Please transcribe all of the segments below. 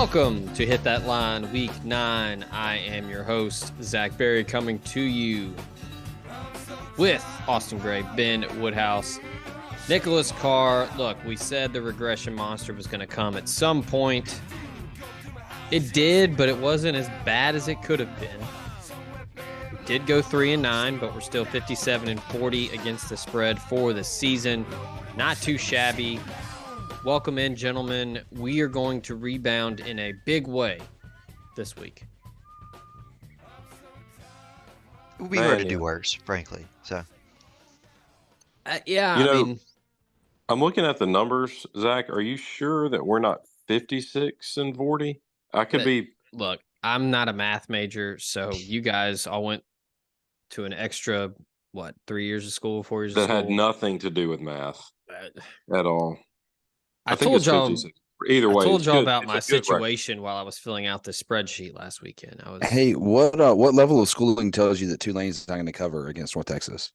Welcome to Hit That Line Week 9. I am your host, Zach Berry, coming to you with Austin Gray, Ben Woodhouse, Nicholas Carr. Look, we said the regression monster was going to come at some point. It did, but it wasn't as bad as it could have been. We did go 3-9, but we're still 57-40 against the spread for the season. Not too shabby. Welcome in, gentlemen. We are going to rebound in a big way this week. It would be hard to do worse, frankly. So, yeah, I mean, I'm looking at the numbers, Zach. Are you sure that we're not 56-40? I could be. Look, I'm not a math major, so you guys all went to an extra, 3 years of school, 4 years of school? That had nothing to do with math at all. I told y'all. Either way, I told y'all about my situation while I was filling out the spreadsheet last weekend. Hey, what level of schooling tells you that Tulane's not going to cover against North Texas?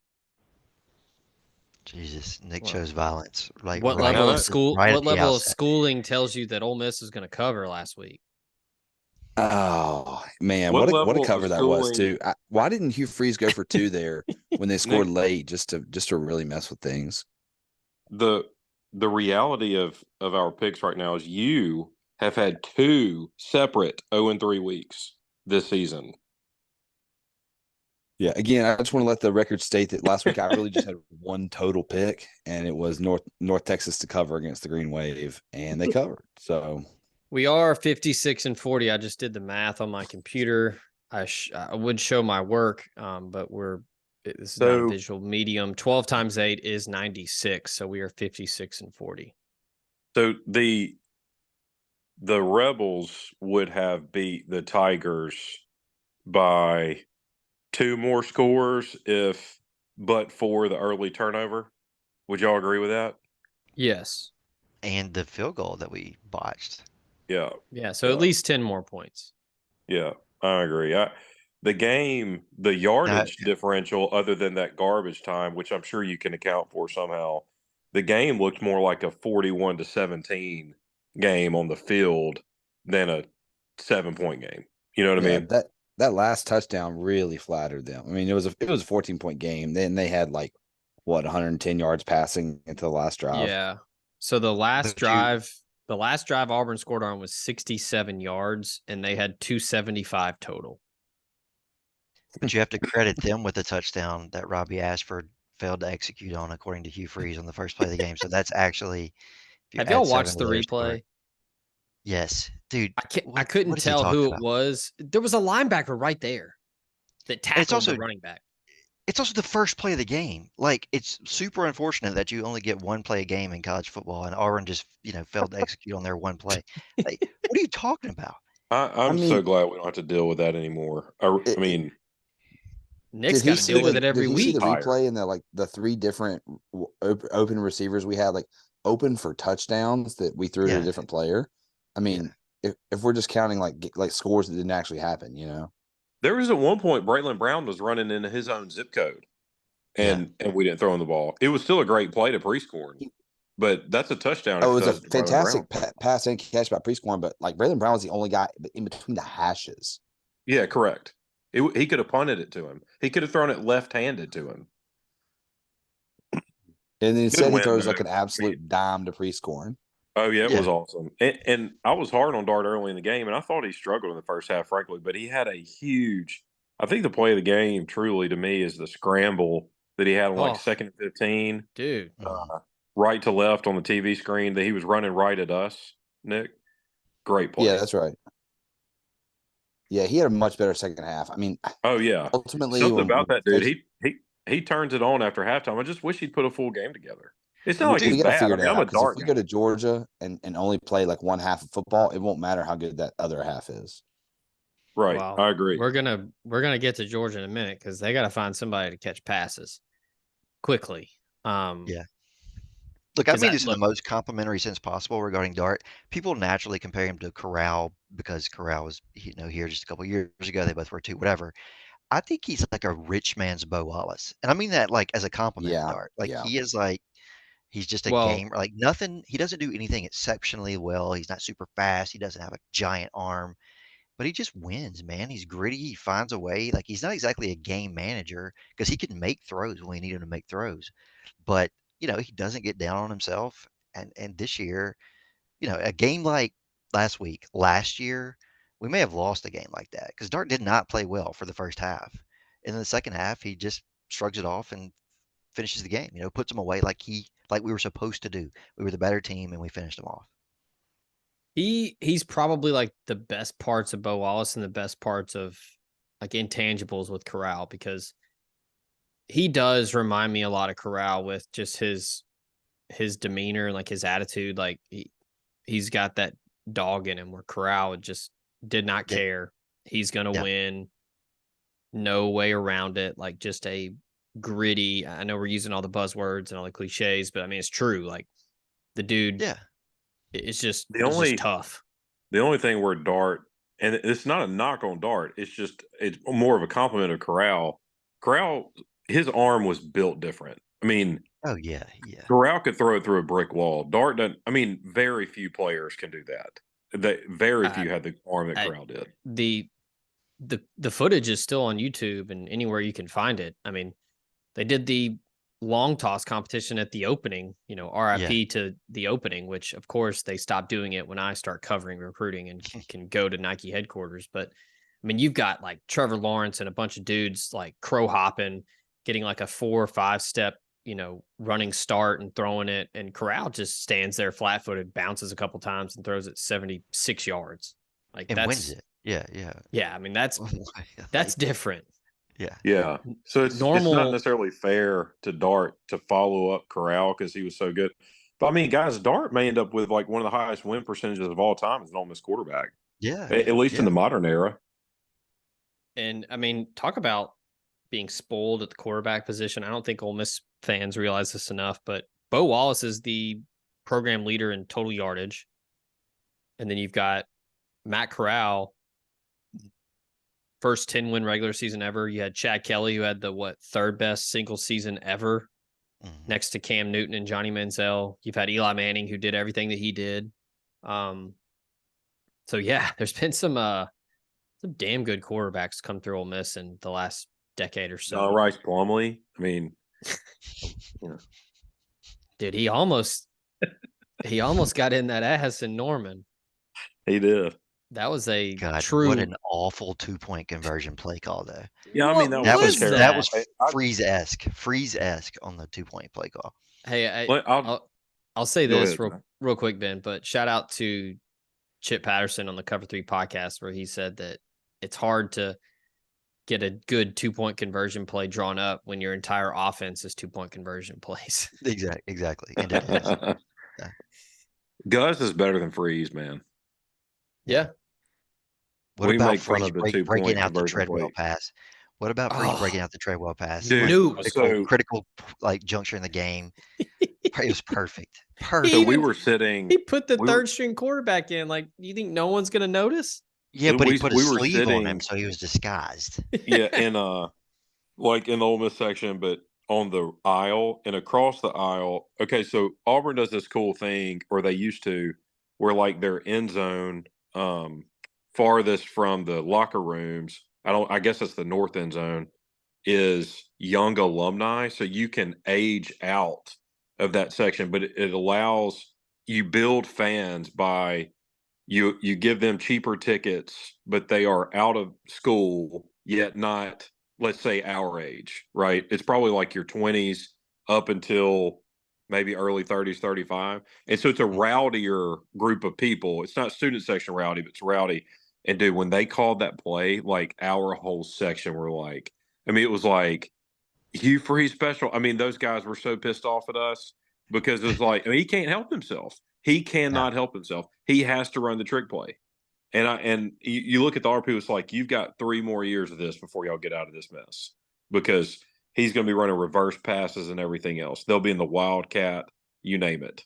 Jesus, Nick chose violence. Like what level of school? What level of schooling tells you that Ole Miss is going to cover last week? Oh man, what a cover that was too. Why didn't Hugh Freeze go for 2 there when they scored late just to really mess with things? The reality of our picks right now is you have had 2 separate 0-3 weeks this season. Yeah, again, I just want to let the record state that last week I really just had 1 total pick, and it was North Texas to cover against the Green Wave, and they covered. So we are 56-40. I just did the math on my computer. I would show my work, but this is not a visual medium. 12 times 8 is 96, so we are 56-40. So the Rebels would have beat the Tigers by 2 more scores but for the early turnover. Would y'all agree with that? Yes. And the field goal that we botched. Yeah. Yeah, so at least 10 more points. Yeah, I agree. The yardage differential, other than that garbage time, which I'm sure you can account for somehow, the game looked more like a 41-17 game on the field than a 7-point game. You know what I mean? That last touchdown really flattered them. I mean, it was a 14-point game. Then they had 110 yards passing into the last drive. Yeah. So the last drive Auburn scored on was 67 yards, and they had 275 total. But you have to credit them with the touchdown that Robbie Ashford failed to execute on, according to Hugh Freeze, on the first play of the game. So that's actually. Have y'all watched the replay? Yes, dude. I couldn't tell who it was. There was a linebacker right there that tackled the running back. It's also the first play of the game. It's super unfortunate that you only get 1 play a game in college football, and Auburn just failed to execute on their 1 play. What are you talking about? I'm so glad we don't have to deal with that anymore. I mean, Nick's got to deal with it every week. Did you see the replay and the 3 different open receivers we had, open for touchdowns that we threw to a different player? I mean, if we're just counting like scores that didn't actually happen, There was at one point Braylon Brown was running into his own zip code, and we didn't throw him the ball. It was still a great play to pre-scoring, but that's a touchdown. Oh, it was a fantastic pass and catch by pre-scoring, but Braylon Brown was the only guy in between the hashes. Yeah, correct. He could have punted it to him. He could have thrown it left-handed to him. And instead he throws an absolute dime to pre-scoring. Oh, yeah, it was awesome. And I was hard on Dart early in the game, and I thought he struggled in the first half, frankly, but he had a huge – I think the play of the game, truly, to me, is the scramble that he had on 2nd and 15. Dude. Right to left on the TV screen that he was running right at us, Nick. Great play. Yeah, that's right. Yeah, he had a much better second half. I mean – Oh, yeah. Ultimately – something about that dude. He turns it on after halftime. I just wish he'd put a full game together. It's not we got to figure it out. If we go to Georgia and only play 1 half of football, it won't matter how good that other half is. Right, well, I agree. We're gonna get to Georgia in a minute because they got to find somebody to catch passes quickly. Yeah. Look, I mean this in the most complimentary sense possible regarding Dart. People naturally compare him to Corral because Corral was here just a couple of years ago. They both were too, whatever. I think he's like a rich man's Bo Wallace, and I mean that as a compliment. Dart, he is He's just a gamer. Like nothing. He doesn't do anything exceptionally well. He's not super fast. He doesn't have a giant arm, but he just wins, man. He's gritty. He finds a way. Like he's not exactly a game manager because he can make throws when we need him to make throws, but he doesn't get down on himself. And this year, a game like last year, we may have lost a game like that because Dart did not play well for the first half. And in the second half, he just shrugs it off and finishes the game. Puts them away like we were supposed to do. We were the better team and we finished them off. He's probably like the best parts of Bo Wallace and the best parts of like intangibles with Corral, because he does remind me a lot of Corral with just his demeanor and like his attitude. Like he's got that dog in him where Corral just did not care. He's going to win. No way around it. Like just a gritty. I know we're using all the buzzwords and all the cliches, but I mean, it's true. Like the dude. Yeah. It's just tough. The only thing where Dart, and it's not a knock on Dart, it's more of a compliment of Corral. Corral, his arm was built different. I mean, oh yeah. Corral could throw it through a brick wall. Dart doesn't. I mean, very few players can do that. Very few had the arm that Corral did. The footage is still on YouTube and anywhere you can find it. I mean, they did the long toss competition at the opening, RIP to the opening, which of course they stopped doing it when I start covering recruiting and can go to Nike headquarters. But I mean, you've got like Trevor Lawrence and a bunch of dudes like crow hopping, getting like a 4 or 5 step, running start and throwing it. And Corral just stands there flat footed, bounces a couple times and throws it 76 yards. Like and wins it. Yeah. Yeah. I mean, that's different. Yeah. So it's not necessarily fair to Dart to follow up Corral because he was so good. But I mean, guys, Dart may end up with like one of the highest win percentages of all time as an Ole Miss quarterback. Yeah. At least in the modern era. And I mean, talk about being spoiled at the quarterback position. I don't think Ole Miss fans realize this enough, but Bo Wallace is the program leader in total yardage. And then you've got Matt Corral, first 10-win regular season ever. You had Chad Kelly, who had the third best single season ever, next to Cam Newton and Johnny Manziel. You've had Eli Manning, who did everything that he did. So yeah, there's been some damn good quarterbacks come through Ole Miss in the last decade or so. Rice Plumlee. I mean, dude, he almost got in that ass in Norman. He did. That was a true. What an awful 2-point conversion play call, though. Yeah, I mean that was freeze-esque on the 2-point play call. Hey, I'll say this real quick, Ben. But shout out to Chip Patterson on the Cover 3 podcast, where he said that it's hard to get a good 2-point conversion play drawn up when your entire offense is 2-point conversion plays. Exactly. And it is. Yeah. Gus is better than Freeze, man. Yeah. What about Freeze breaking out the Treadwell pass? What about Freeze breaking out the Treadwell pass? Dude, critical juncture in the game. It was perfect. So we were sitting. He put the third string quarterback in. Like, do you think no one's going to notice? Yeah, but he put a sleeve on him, so he was disguised. Yeah, in like in the Ole Miss section, but on the aisle and across the aisle. Okay, so Auburn does this cool thing, or they used to, where like their end zone farthest from the locker rooms, I guess it's the north end zone, is young alumni. So you can age out of that section, but it allows you build fans by you give them cheaper tickets, but they are out of school, yet not, let's say, our age, right? It's probably like your 20s up until maybe early 30s, 35. And so it's a rowdier group of people. It's not student section rowdy, but it's rowdy. And dude, when they called that play, like our whole section were like, I mean, it was like Hugh Freeze special. I mean, those guys were so pissed off at us because it was like, I mean, he can't help himself. He cannot help himself. He has to run the trick play. And you look at the RP, it's like, you've got 3 more years of this before y'all get out of this mess, because he's going to be running reverse passes and everything else. They'll be in the Wildcat, you name it.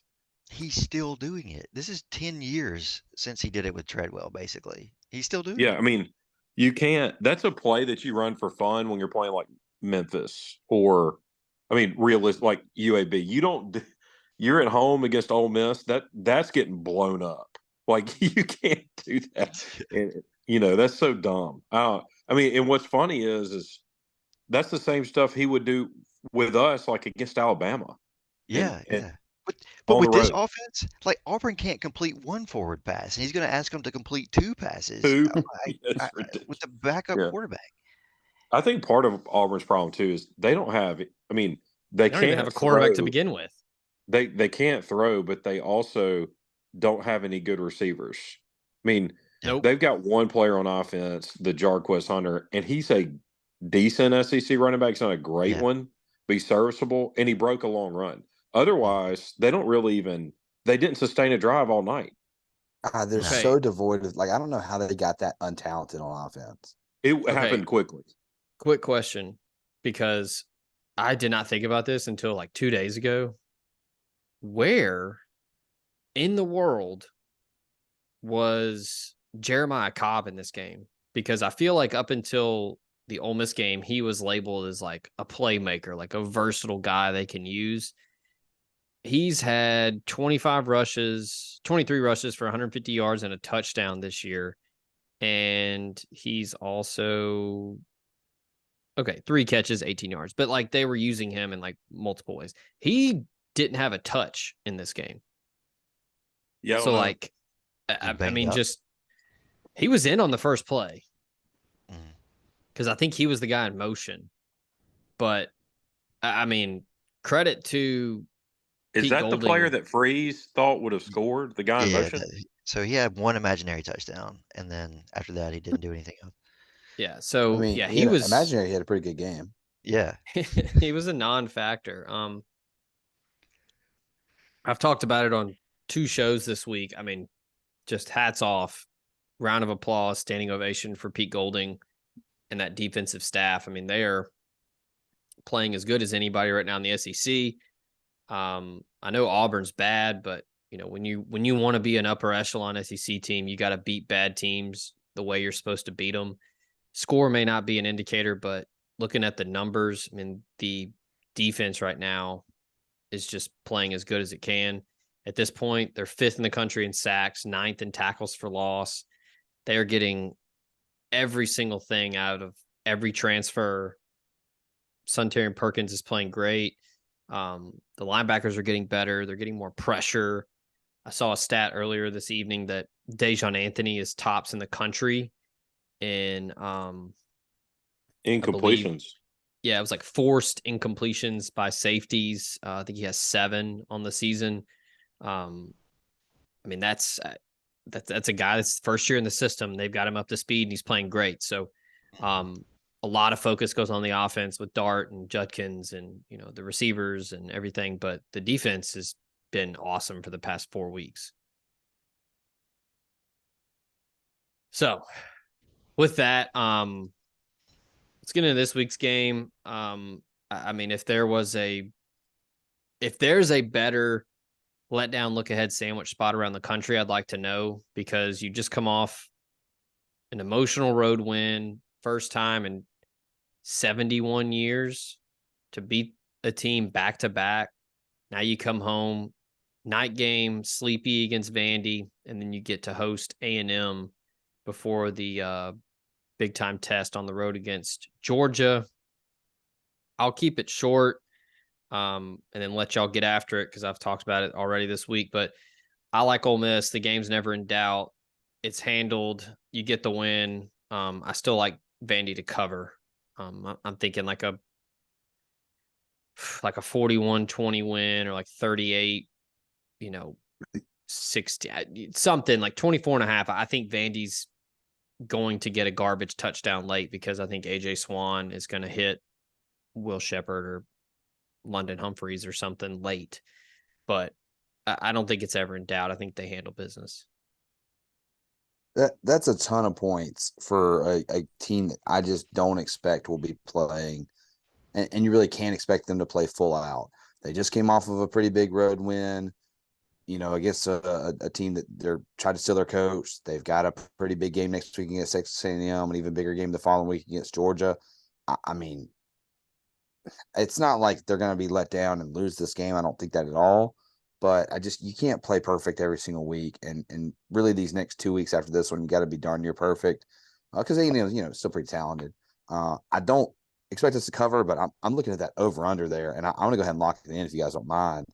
He's still doing it. This is 10 years since he did it with Treadwell, basically. He's still doing it. Yeah, I mean, you can't – that's a play that you run for fun when you're playing like Memphis or, I mean, realistic, like UAB. you're at home against Ole Miss. That's getting blown up. Like you can't do that. And, that's so dumb. I mean, and what's funny is that's the same stuff he would do with us, like against Alabama. Yeah, and yeah. But on the with this road. offense, like Auburn can't complete one forward pass, and he's going to ask them to complete two passes Two. with the backup Yeah. quarterback. I think part of Auburn's problem too is they don't have. I mean, they don't can't even have a quarterback throw. to begin with. They can't throw, but they also don't have any good receivers. I mean, Nope. they've got one player on offense, the Jarquez Hunter, and he's a decent SEC running back. He's not a great one, but he's serviceable, and he broke a long run. Otherwise, they don't really even – they didn't sustain a drive all night. They're so devoid of – I don't know how they got that untalented on offense. It happened quickly. Quick question, because I did not think about this until 2 days ago. Where in the world was Jeremiah Cobb in this game? Because I feel like up until the Ole Miss game, he was labeled as a playmaker, a versatile guy they can use. He's had 23 rushes for 150 yards and a touchdown this year. And he's also 3 catches, 18 yards. But they were using him in multiple ways. He didn't have a touch in this game. Yeah. So I mean, just he was in on the first play because I think he was the guy in motion. But I mean, credit to Is Pete that Golding. The player that Freeze thought would have scored? The guy in motion? So he had one imaginary touchdown, and then after that, he didn't do anything else. Yeah. So he had a pretty good game. Yeah. He was a non-factor. I've talked about it on 2 shows this week. I mean, just hats off, round of applause, standing ovation for Pete Golding and that defensive staff. I mean, they are playing as good as anybody right now in the SEC. I know Auburn's bad, but when you want to be an upper echelon SEC team, you got to beat bad teams the way you're supposed to beat them. Score may not be an indicator, but looking at the numbers, I mean, the defense right now is just playing as good as it can. At this point, they're 5th in the country in sacks, 9th in tackles for loss. They are getting every single thing out of every transfer. Suntarine Perkins is playing great. The linebackers are getting better. They're getting more pressure. I saw a stat earlier this evening that Dejon Anthony is tops in the country in incompletions. It was forced incompletions by safeties. I think he has 7 on the season. I mean, that's a guy that's first year in the system. They've got him up to speed, and he's playing great. So, a lot of focus goes on the offense with Dart and Judkins and the receivers and everything, but the defense has been awesome for the past 4 weeks. So, with that, let's get into this week's game. I mean, if there's a better letdown look ahead sandwich spot around the country, I'd like to know, because you just come off an emotional road win, first time in 71 years to beat a team back to back. Now you come home, night game, sleepy against Vandy, and then you get to host A&M before the big time test on the road against Georgia. I'll keep it short and then let y'all get after it, because I've talked about it already this week. But I like Ole Miss. The game's never in doubt. It's handled. You get the win. I still like Vandy to cover. I'm thinking like a 41-20 win, or 38, 60, something like 24.5. I think Vandy's going to get a garbage touchdown late, because I think AJ Swan is going to hit Will Shepherd or London Humphreys or something late. But I don't think it's ever in doubt. I think they handle business. That's a ton of points for a team that I just don't expect will be playing, and you really can't expect them to play full out. They just came off of a pretty big road win, against a team that they're trying to steal their coach. They've got a pretty big game next week against Texas A&M, an even bigger game the following week against Georgia. I mean, it's not like they're going to be let down and lose this game. I don't think that at all. but you can't play perfect every single week, and really these next 2 weeks after this one, you got to be darn near perfect because still pretty talented. I don't expect us to cover, but I'm looking at that over under there, and I want to go ahead and lock it in if you guys don't mind.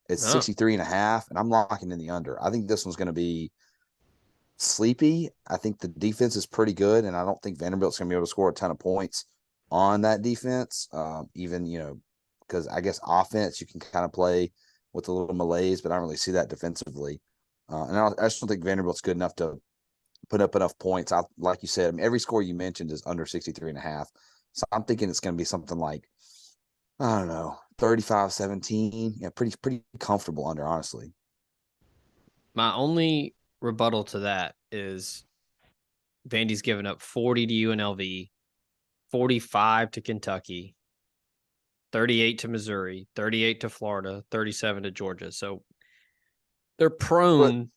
It's 63.5, and I'm locking in the under. I think this one's going to be sleepy. I think the defense is pretty good, and I don't think Vanderbilt's going to be able to score a ton of points on that defense. Because I guess offense you can kind of play with a little malaise, but I don't really see that defensively. And I just don't think Vanderbilt's good enough to put up enough points. Like you said, every score you mentioned is under 63.5. So I'm thinking it's going to be something like, I don't know, 35-17. Yeah, pretty comfortable under, honestly. My only rebuttal to that is Vandy's given up 40 to UNLV, 45 to Kentucky, 38 to Missouri, 38 to Florida, 37 to Georgia. So they're prone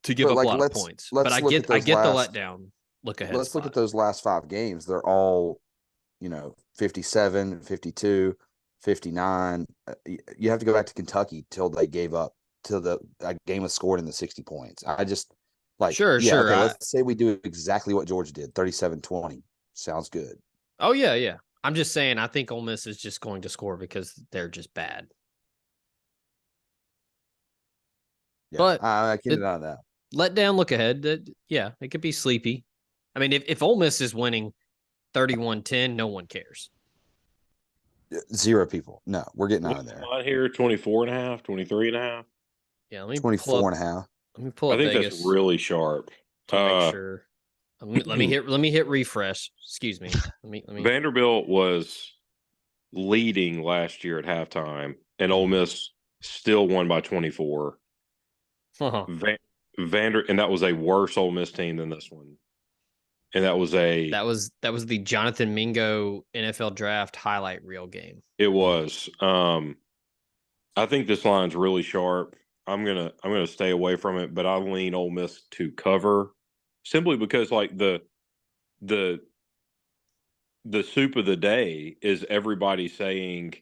to give up a lot of points. But I get the letdown look ahead. Let's look at those last 5 games. They're all, 57, 52, 59. You have to go back to Kentucky till they gave up, till the game was scored in the 60 points. I just sure. Okay, let's say we do exactly what Georgia did, 37-20. Sounds good. Oh, yeah. I'm just saying I think Ole Miss is just going to score because they're just bad. Yeah, but I can't deny that. Letdown look ahead. It could be sleepy. I mean, if Ole Miss is winning 31-10, no one cares. 0 people. No, we're getting out of there. Line here, 24.5, 23.5. Yeah, let me 24.5. Let me pull up. I think Vegas that's really sharp. To make sure. Let me hit refresh. Excuse me. Let me. Vanderbilt was leading last year at halftime, and Ole Miss still won by 24. Uh-huh. And that was a worse Ole Miss team than this one. And that was the Jonathan Mingo NFL draft highlight reel game. It was. I think this line's really sharp. I'm gonna stay away from it, but I lean Ole Miss to cover simply because the soup of the day is everybody saying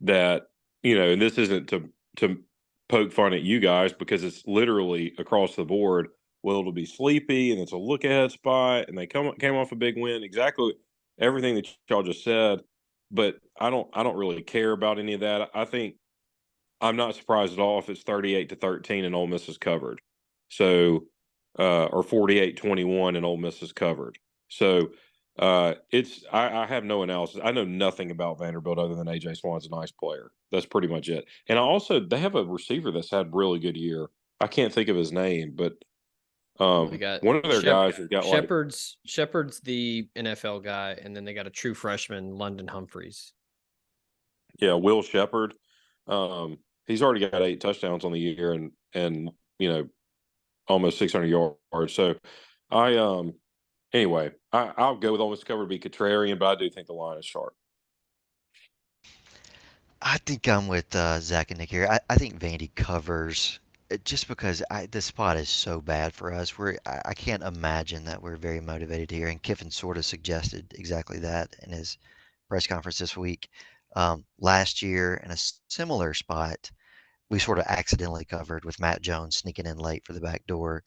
that, and this isn't to poke fun at you guys because it's literally across the board. Well, it'll be sleepy and it's a look ahead spot, and they came off a big win. Exactly everything that y'all just said, but I don't really care about any of that. I think I'm not surprised at all if it's 38-13 and Ole Miss is covered. So, or 48-21 and Ole Miss is covered. So, I have no analysis. I know nothing about Vanderbilt other than AJ Swan's a nice player. That's pretty much it. And they have a receiver that's had really good year. I can't think of his name, but we got one of their guys has got Shepard's the NFL guy, and then they got a true freshman, London Humphreys. Yeah, Will Shepard. He's already got 8 touchdowns on the year and almost 600 yards. So anyway, I'll go with Ole Miss cover to be contrarian, but I do think the line is sharp. I think I'm with Zach and Nick here. I think Vandy covers just because this spot is so bad for us. I can't imagine that we're very motivated here. And Kiffin sort of suggested exactly that in his press conference this week. Last year in a similar spot, we sort of accidentally covered with Matt Jones sneaking in late for the back door.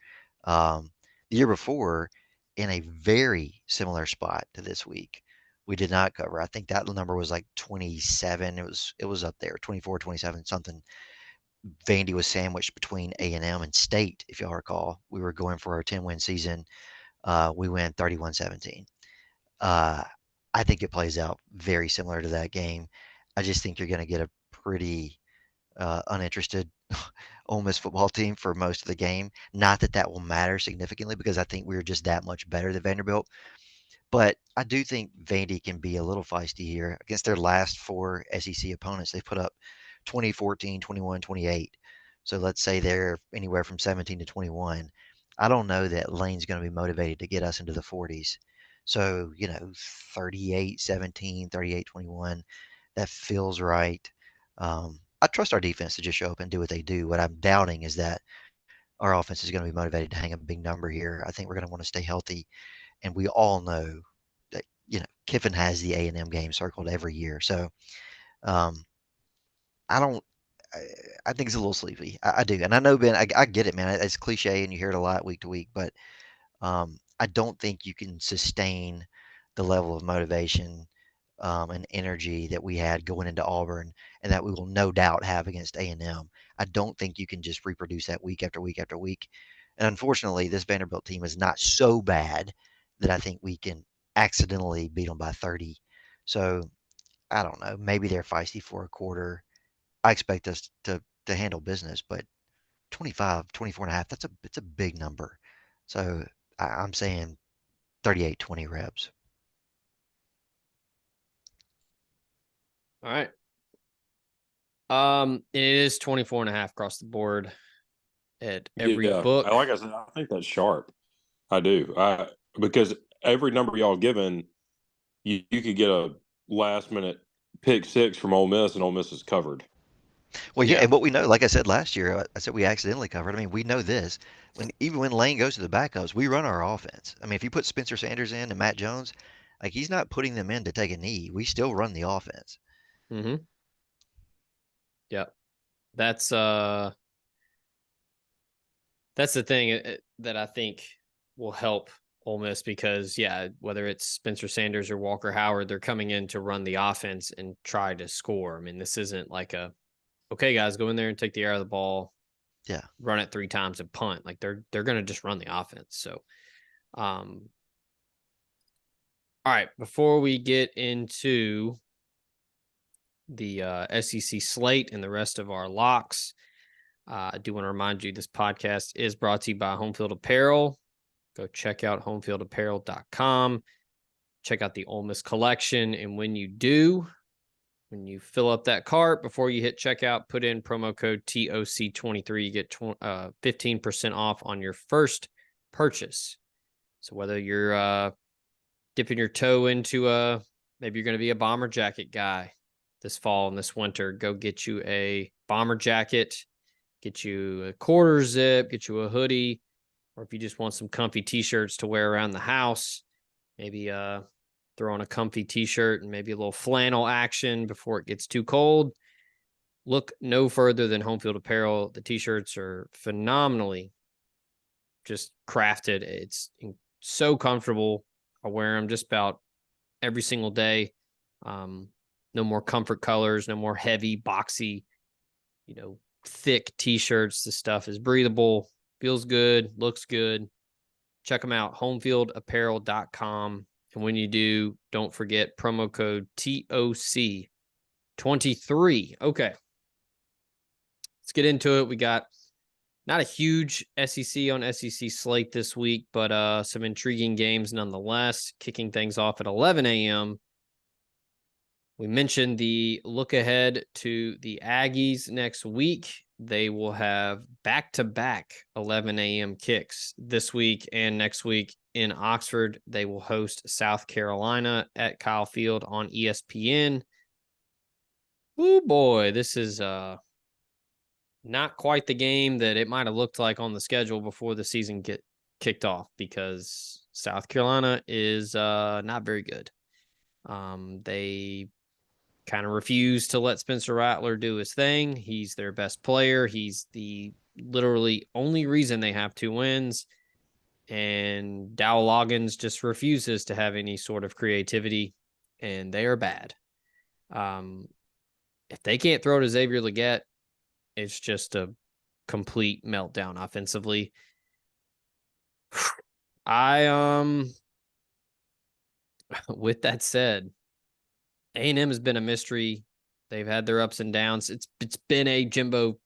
The year before, in a very similar spot to this week, we did not cover. I think that number was like 27. It was up there, 24, 27, something. Vandy was sandwiched between A&M and State, if y'all recall. We were going for our 10-win season. We win 31-17. I think it plays out very similar to that game. I just think you're going to get a pretty uninterested Ole Miss football team for most of the game. Not that will matter significantly because I think we're just that much better than Vanderbilt. But I do think Vandy can be a little feisty here. Against their last 4 SEC opponents, they've put up 20, 14, 21, 28. So let's say they're anywhere from 17 to 21. I don't know that Lane's going to be motivated to get us into the 40s. So, 38-17, 38-21, that feels right. I trust our defense to just show up and do what they do. What I'm doubting is that our offense is going to be motivated to hang a big number here. I think we're going to want to stay healthy. And we all know that, Kiffin has the A&M game circled every year. So I don't I think it's a little sleepy. I do, and I know Ben. I get it, man. It's cliche, and you hear it a lot week to week, but I don't think you can sustain the level of motivation and energy that we had going into Auburn, and that we will no doubt have against A&M. I don't think you can just reproduce that week after week after week. And unfortunately, this Vanderbilt team is not so bad that I think we can accidentally beat them by 30. So I don't know. Maybe they're feisty for a quarter. I expect us to handle business, but 25, 24 and a half, it's a big number. So I'm saying 38-20 Rebs. All right. It is 24.5 across the board at every book. Like I said, I think that's sharp. I do. Because every number y'all given, you could get a last minute pick six from Ole Miss, and Ole Miss is covered. Well, yeah, and what we know, like I said last year, I said we accidentally covered. I mean, we know this. Even when Lane goes to the backups, we run our offense. I mean, if you put Spencer Sanders in and Matt Jones, like he's not putting them in to take a knee. We still run the offense. Mm-hmm. Yeah, that's the thing that I think will help Ole Miss because, whether it's Spencer Sanders or Walker Howard, they're coming in to run the offense and try to score. I mean, this isn't like okay, guys, go in there and take the air out of the ball. Yeah. Run it 3 times and punt. Like they're going to just run the offense. So, all right, before we get into the SEC slate and the rest of our locks, I do want to remind you this podcast is brought to you by Home Field Apparel. Go check out homefieldapparel.com. Check out the Ole Miss collection. And when you do, when you fill up that cart, before you hit checkout, put in promo code TOC23. You get 15% off on your first purchase. So whether you're dipping your toe into maybe you're going to be a bomber jacket guy this fall and this winter, go get you a bomber jacket, get you a quarter zip, get you a hoodie, or if you just want some comfy t-shirts to wear around the house, maybe throw on a comfy t-shirt and maybe a little flannel action before it gets too cold. Look no further than Home Field Apparel. The t-shirts are phenomenally just crafted. It's so comfortable. I wear them just about every single day. No more comfort colors, no more heavy, boxy, thick t-shirts. This stuff is breathable, feels good, looks good. Check them out, homefieldapparel.com. And when you do, don't forget promo code TOC23. Okay. Let's get into it. We got not a huge SEC on SEC slate this week, but some intriguing games nonetheless. Kicking things off at 11 a.m. We mentioned the look ahead to the Aggies next week. They will have back-to-back 11 a.m. kicks this week and next week in Oxford. They will host South Carolina at Kyle Field on ESPN. Oh boy, this is not quite the game that it might have looked like on the schedule before the season get kicked off, because South Carolina is not very good. They kind of refuse to let Spencer Rattler do his thing. He's their best player. He's the literally only reason they have 2 wins. And Dow Loggins just refuses to have any sort of creativity, and they are bad. If they can't throw to Xavier Legette, it's just a complete meltdown offensively. With that said, A&M has been a mystery. They've had their ups and downs. It's been a Jimbo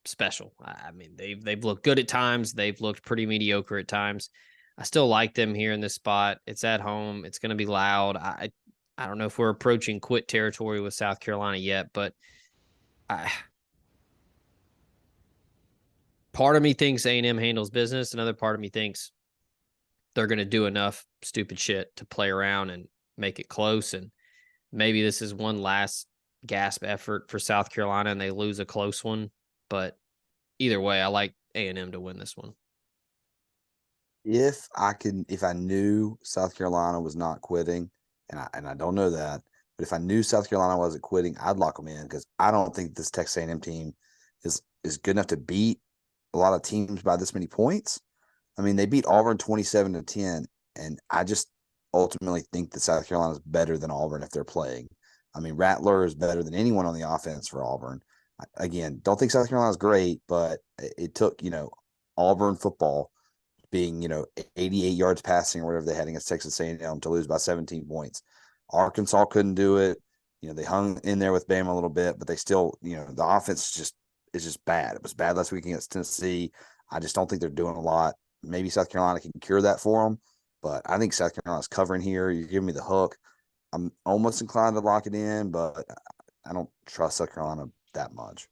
special. I mean, they've looked good at times. They've looked pretty mediocre at times. I still like them here in this spot. It's at home. It's going to be loud. I don't know if we're approaching quit territory with South Carolina yet, but part of me thinks A&M handles business. Another part of me thinks they're going to do enough stupid shit to play around and make it close. And maybe this is one last gasp effort for South Carolina and they lose a close one. But either way, I like A&M to win this one. If I knew South Carolina was not quitting, and I don't know that, But if I knew South Carolina wasn't quitting, I'd lock them in because I don't think this Texas A&M team is good enough to beat a lot of teams by this many points. I mean, they beat Auburn 27-10, and I just ultimately think that South Carolina is better than Auburn if they're playing. I mean, Rattler is better than anyone on the offense for Auburn. Again, don't think South Carolina is great, but it took, Auburn football being, 88 yards passing or whatever they had against Texas A&M to lose by 17 points. Arkansas couldn't do it. They hung in there with Bama a little bit, but they still, the offense is just bad. It was bad last week against Tennessee. I just don't think they're doing a lot. Maybe South Carolina can cure that for them, but I think South Carolina's covering here. You're giving me the hook. I'm almost inclined to lock it in, but I don't trust South Carolina that much.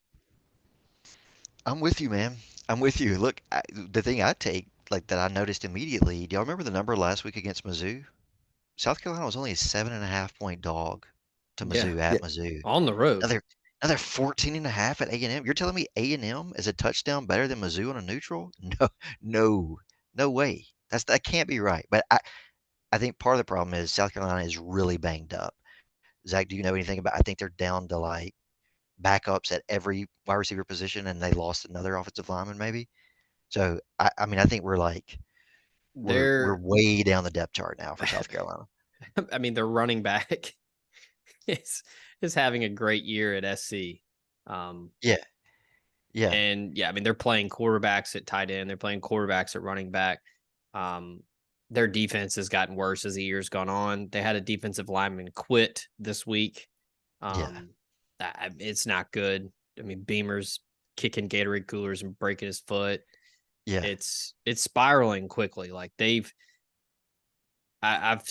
I'm with you, man. I'm with you. Look, the thing I take, like that I noticed immediately, do y'all remember the number last week against Mizzou? South Carolina was only a 7.5-point dog to Yeah. Mizzou at Mizzou. On the road. Another 14.5 at A&M. You're telling me A&M is a touchdown better than Mizzou on a neutral? No way. That can't be right. But I think part of the problem is South Carolina is really banged up. Zach, do you know anything about? I think they're down to like backups at every wide receiver position, and they lost another offensive lineman maybe. So I mean, I think we're like we're way down the depth chart now for South Carolina. I mean, their running back is having a great year at SC. Yeah. And I mean, they're playing quarterbacks at tight end. They're playing quarterbacks at running back. Their defense has gotten worse as the year's gone on. They had a defensive lineman quit this week. It's not good. I mean, Beamer's kicking Gatorade coolers and breaking his foot. Yeah. It's spiraling quickly. Like I've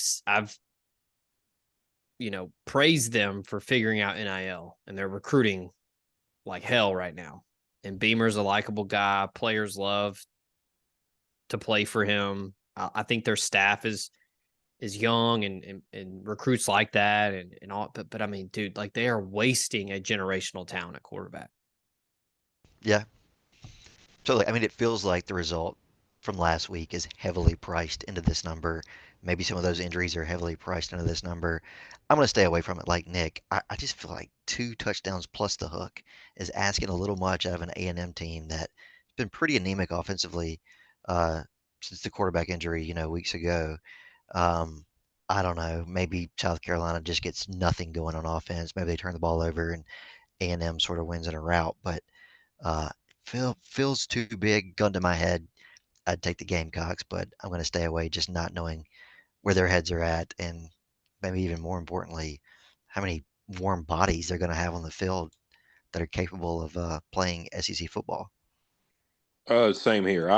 praised them for figuring out NIL, and they're recruiting like hell right now. And Beamer's a likable guy. Players love to play for him. I think their staff is young and recruits like that and all. But I mean, dude, like they are wasting a generational talent at quarterback. Yeah. So, I mean, it feels like the result from last week is heavily priced into this number. Maybe some of those injuries are heavily priced into this number. I'm going to stay away from it like Nick. I just feel like 2 touchdowns plus the hook is asking a little much out of an A&M team that's been pretty anemic offensively since the quarterback injury, weeks ago. I don't know. Maybe South Carolina just gets nothing going on offense. Maybe they turn the ball over and A&M sort of wins in a rout. But feels too big. Gun to my head, I'd take the Gamecocks, but I'm going to stay away, just not knowing where their heads are at, and maybe even more importantly, how many warm bodies they're going to have on the field that are capable of playing SEC football. Same here.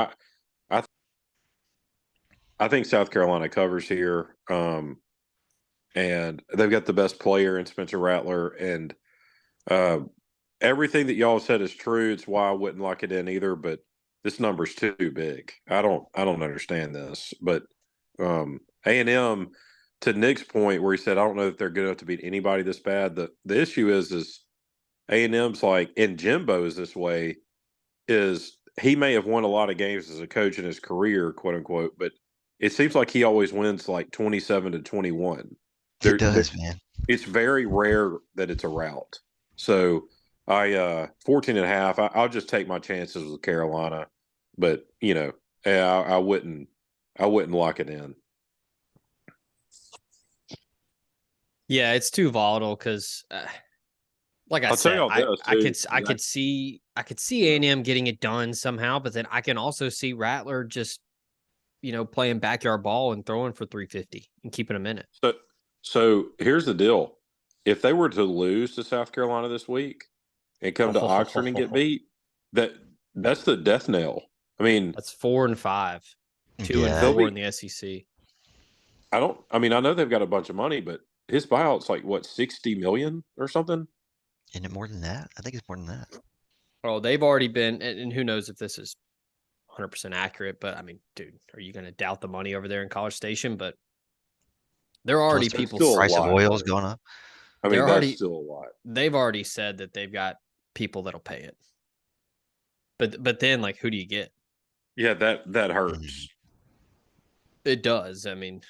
I think South Carolina covers here, and they've got the best player in Spencer Rattler, and everything that y'all said is true. It's why I wouldn't lock it in either, but this number's too big. I don't understand this. But A&M, to Nick's point where he said, I don't know if they're good enough to beat anybody this bad. The issue is A&M's like, and Jimbo is this way, is he may have won a lot of games as a coach in his career, quote unquote, but it seems like he always wins like 27-21. It does, man. It's very rare that it's a rout. So 14.5. I'll just take my chances with Carolina, but I wouldn't lock it in. Yeah, it's too volatile because, like I said, I could see A&M getting it done somehow, but then I can also see Rattler just playing backyard ball and throwing for 350 and keeping them in it. So here's the deal: if they were to lose to South Carolina this week and come to Oxford and get beat, that's the death knell. I mean, that's 4 and 5, 2 and 4 in the SEC. I know they've got a bunch of money, but his buyout's like what, $60 million or something? Isn't it more than that? I think it's more than that. Oh, they've already been, and who knows if this is 100% accurate, but I mean, dude, are you going to doubt the money over there in College Station? But there are already people. The price of oil is going up. I mean, that's still a lot. They've already said that they've got people that'll pay it. But then, like, who do you get? Yeah, that hurts. It does. I mean,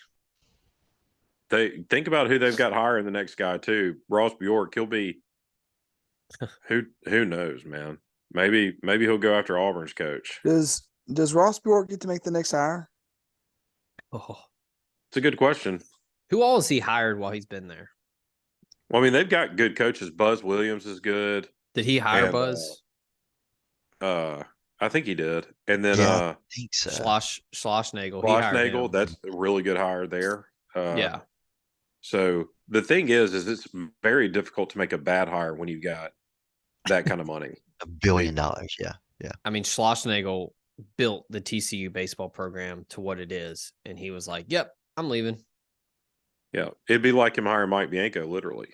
They think about who they've got hiring the next guy too. Ross Bjork, he'll be who knows, man. Maybe he'll go after Auburn's coach. Does Ross Bjork get to make the next hire? Oh, it's a good question. Who all has he hired while he's been there? Well, I mean, they've got good coaches. Buzz Williams is good. Did he hire Buzz? I think he did. And then I think so. Schlossnagle. Schlossnagle, that's a really good hire there. Yeah. So the thing is it's very difficult to make a bad hire when you got that kind of money. $1 billion, yeah. I mean, Schlossnagle built the TCU baseball program to what it is, and he was like, "Yep, I'm leaving." Yeah, it'd be like him hiring Mike Bianco, literally.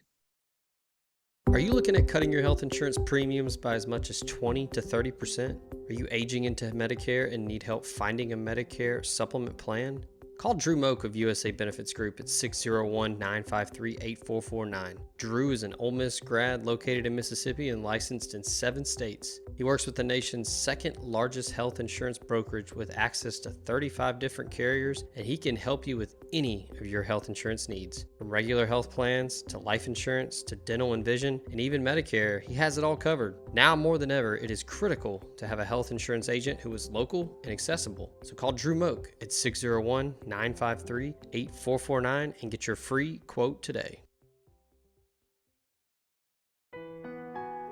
Are you looking at cutting your health insurance premiums by as much as 20 to 30%? Are you aging into Medicare and need help finding a Medicare supplement plan? Call Drew Moak of USA Benefits Group at 601-953-8449. Drew is an Ole Miss grad located in Mississippi and licensed in 7 states. He works with the nation's second largest health insurance brokerage with access to 35 different carriers, and he can help you with any of your health insurance needs. From regular health plans to life insurance to dental and vision and even Medicare, he has it all covered. Now more than ever, it is critical to have a health insurance agent who is local and accessible. So call Drew Moak at 601-953-8449 and get your free quote today.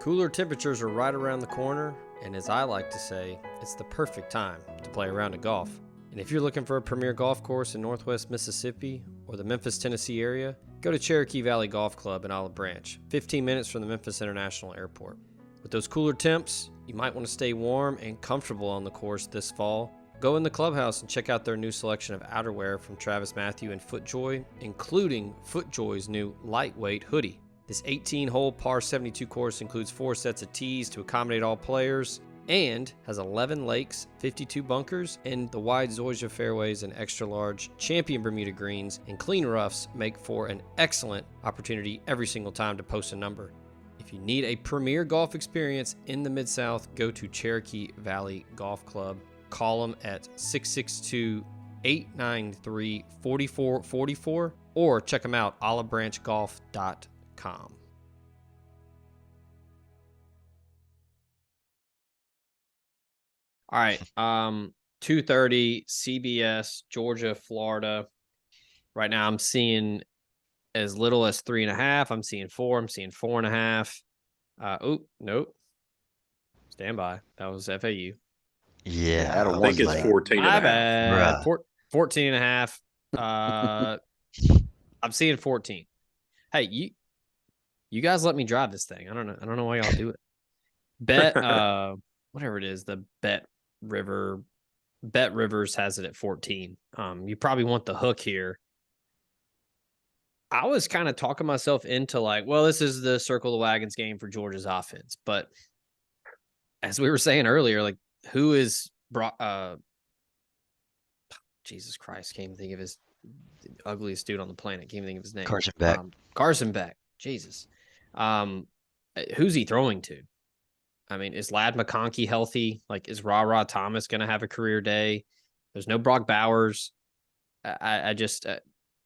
Cooler temperatures are right around the corner, and as I like to say, it's the perfect time to play a round of golf. And if you're looking for a premier golf course in Northwest Mississippi or the Memphis, Tennessee area, go to Cherokee Valley Golf Club in Olive Branch, 15 minutes from the Memphis International Airport. With those cooler temps, you might want to stay warm and comfortable on the course this fall. Go in the clubhouse and check out their new selection of outerwear from Travis Matthew and FootJoy, including FootJoy's new lightweight hoodie. This 18-hole par 72 course includes 4 sets of tees to accommodate all players and has 11 lakes, 52 bunkers, and the wide Zoysia fairways and extra-large Champion Bermuda greens and clean roughs make for an excellent opportunity every single time to post a number. If you need a premier golf experience in the Mid-South, go to Cherokee Valley Golf Club. Call them at 662-893-4444 or check them out, olivebranchgolf.com. All right, 2:30 CBS, Georgia, Florida. Right now, I'm seeing as little as 3.5. I'm seeing 4. I'm seeing 4.5. Nope. Stand by. That was FAU. Yeah, I think it's 14 My and a half. bad. 14.5. I'm seeing 14. Hey, you guys let me drive this thing. I don't know why y'all do it. Bet whatever it is, the Bet Rivers has it at 14. You probably want the hook here. I was kind of talking myself into like, well, this is the circle the wagons game for Georgia's offense. But as we were saying earlier, like who is Jesus Christ, can't even think of the ugliest dude on the planet. Can't even think of his name. Carson Beck. Carson Beck. Jesus. Who's he throwing to? I mean, is Ladd McConkey healthy? Like, is Ra Thomas going to have a career day? There's no Brock Bowers. I just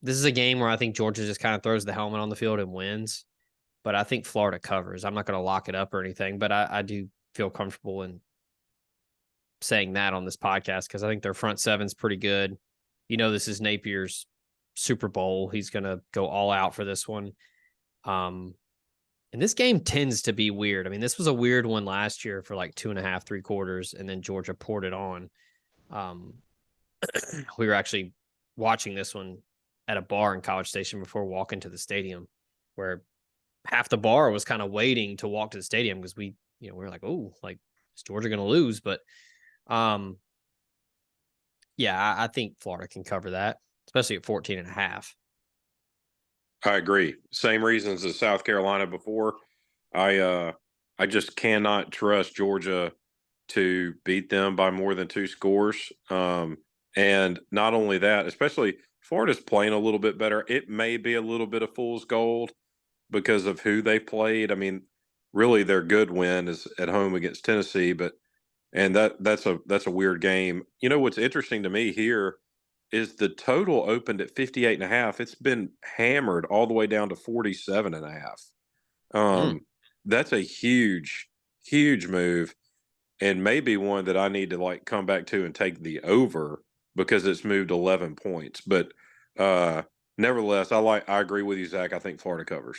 this is a game where I think Georgia just kind of throws the helmet on the field and wins. But I think Florida covers. I'm not going to lock it up or anything, but I do feel comfortable in saying that on this podcast because I think their front seven's pretty good. You know, this is Napier's Super Bowl. He's going to go all out for this one. And this game tends to be weird. I mean, this was a weird one last year for like 2.5, 3 quarters, and then Georgia poured it on. We were actually watching this one at a bar in College Station before walking to the stadium, where half the bar was kind of waiting to walk to the stadium because we were like, oh, like, is Georgia going to lose? But yeah, I think Florida can cover that, especially at 14.5. I agree. Same reasons as South Carolina before. I just cannot trust Georgia to beat them by more than 2 scores. And not only that, especially Florida's playing a little bit better. It may be a little bit of fool's gold because of who they played. I mean, really their good win is at home against Tennessee, but that's a weird game. You know what's interesting to me here is the total opened at 58.5. It's been hammered all the way down to 47.5. That's a huge, huge move, and maybe one that I need to like come back to and take the over because it's moved 11 points. But nevertheless, I agree with you, Zach. I think Florida covers.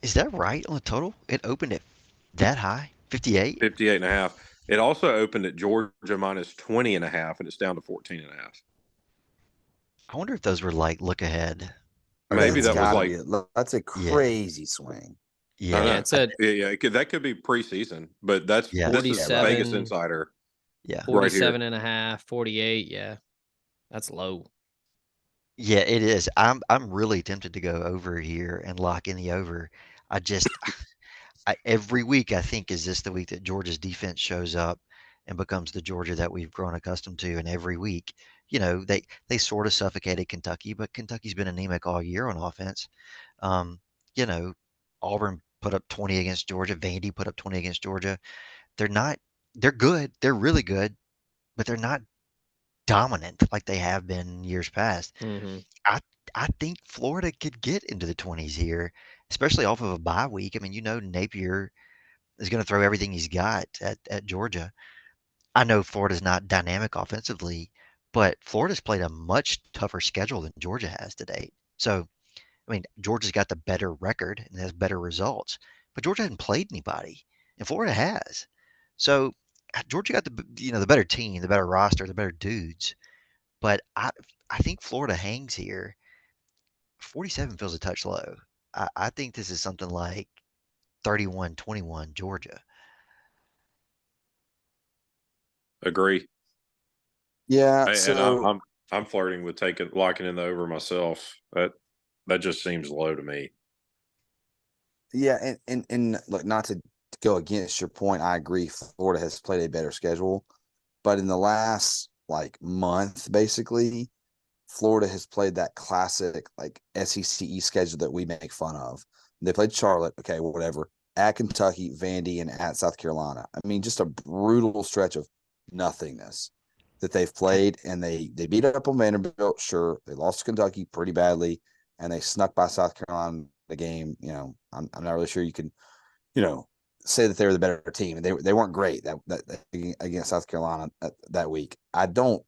Is that right on the total? It opened at that high? 58? 58.5. It also opened at Georgia minus 20.5, and it's down to 14.5. I wonder if those were like look ahead. Maybe That's that was gotta like, be that's a crazy swing. I Yeah. Yeah, know. it said Yeah, that could be preseason, but this is 47, Vegas Insider Yeah. right here. 47 and a half, 48. Yeah, that's low. Yeah, it is. I'm really tempted to go over here and lock in the over. I just every week I think, is this the week that Georgia's defense shows up and becomes the Georgia that we've grown accustomed to? And every week, they sort of suffocated Kentucky, but Kentucky's been anemic all year on offense. Um, you know, Auburn put up 20 against Georgia. Vandy put up 20 against Georgia. They're not. They're good. They're really good, but they're not dominant like they have been in years past. Mm-hmm. I I think Florida could get into the 20s here, especially off of a bye week. I mean, Napier is going to throw everything he's got at Georgia. I know Florida's not dynamic offensively, but Florida's played a much tougher schedule than Georgia has to date. So, I mean, Georgia's got the better record and has better results, but Georgia hasn't played anybody, and Florida has. So, Georgia got the better team, the better roster, the better dudes. But I think Florida hangs here. 47 feels a touch low. I think this is something like 31-21 Georgia. Agree. Yeah, And so I'm flirting with locking in the over myself. That just seems low to me. yeah, and look, not to go against your point, I agree Florida has played a better schedule, but in the last like month, basically, Florida has played that classic like SEC East schedule that we make fun of. They played Charlotte, okay, whatever, at Kentucky, Vandy, and at South Carolina. I mean, just a brutal stretch of nothingness that they've played, and they beat up on Vanderbilt, sure. They lost to Kentucky pretty badly, and they snuck by South Carolina the game. I'm not really sure you can, say that they were the better team, and they weren't great that against South Carolina that week. I don't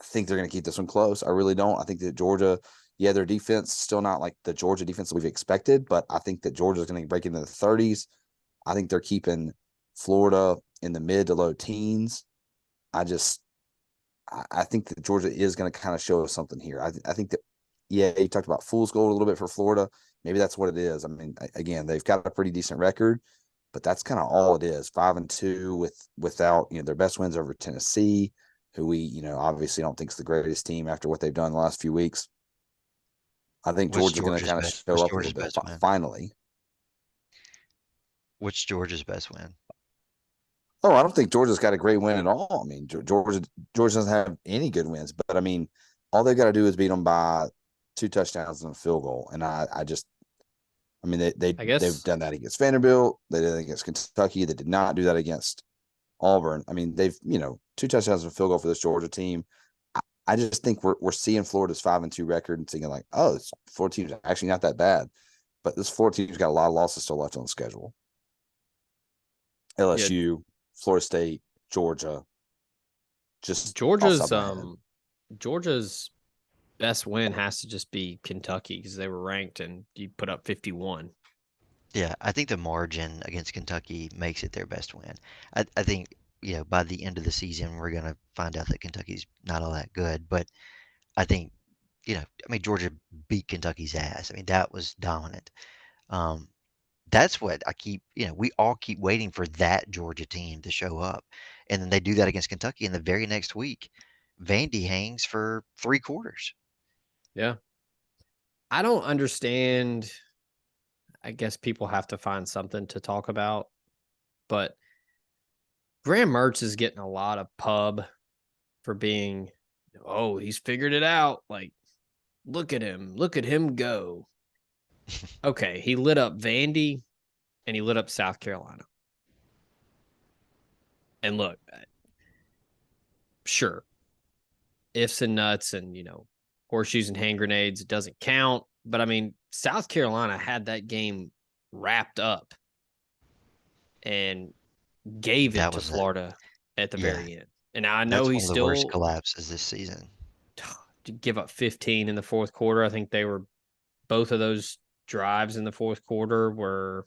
think they're going to keep this one close. I really don't. I think that Georgia, yeah, their defense still not like the Georgia defense that we've expected, but I think that Georgia's going to break into the 30s. I think they're keeping Florida in the mid to low teens. I think that Georgia is going to kind of show us something here. I think that, yeah, you talked about fool's gold a little bit for Florida. Maybe that's what it is. I mean, again, they've got a pretty decent record, but that's kind of all it is. 5-2 without their best wins over Tennessee, who we obviously don't think is the greatest team after what they've done the last few weeks. I think Georgia's going to kind of show up a little bit finally. What's Georgia's best win? Oh, I don't think Georgia's got a great win at all. I mean, Georgia doesn't have any good wins, but I mean, all they've got to do is beat them by 2 touchdowns and a field goal. And I mean, they've done that against Vanderbilt. They did it against Kentucky. They did not do that against Auburn. I mean, they've 2 touchdowns and a field goal for this Georgia team. I just think we're seeing Florida's 5-2 record and thinking like, oh, this Florida team's actually not that bad. But this Florida team's got a lot of losses still left on the schedule. LSU, Florida State, Georgia. Just Georgia's best win has to just be Kentucky because they were ranked and you put up 51. Yeah, I think the margin against Kentucky makes it their best win. I think, by the end of the season, we're going to find out that Kentucky's not all that good. But I think, Georgia beat Kentucky's ass. I mean, that was dominant. That's what we all keep waiting for that Georgia team to show up. And then they do that against Kentucky. And the very next week, Vandy hangs for 3 quarters. Yeah. I don't understand. I guess people have to find something to talk about, but Graham Mertz is getting a lot of pub for being, he's figured it out. Like, look at him go. Okay, he lit up Vandy and he lit up South Carolina. And look, sure, ifs and nuts and, horseshoes and hand grenades, it doesn't count. But I mean, South Carolina had that game wrapped up and gave it That to was it. Florida at the Yeah, very end. And now I know that's he one of the worst still collapses this season. to give up 15 in the fourth quarter. I think they were both of those drives in the fourth quarter were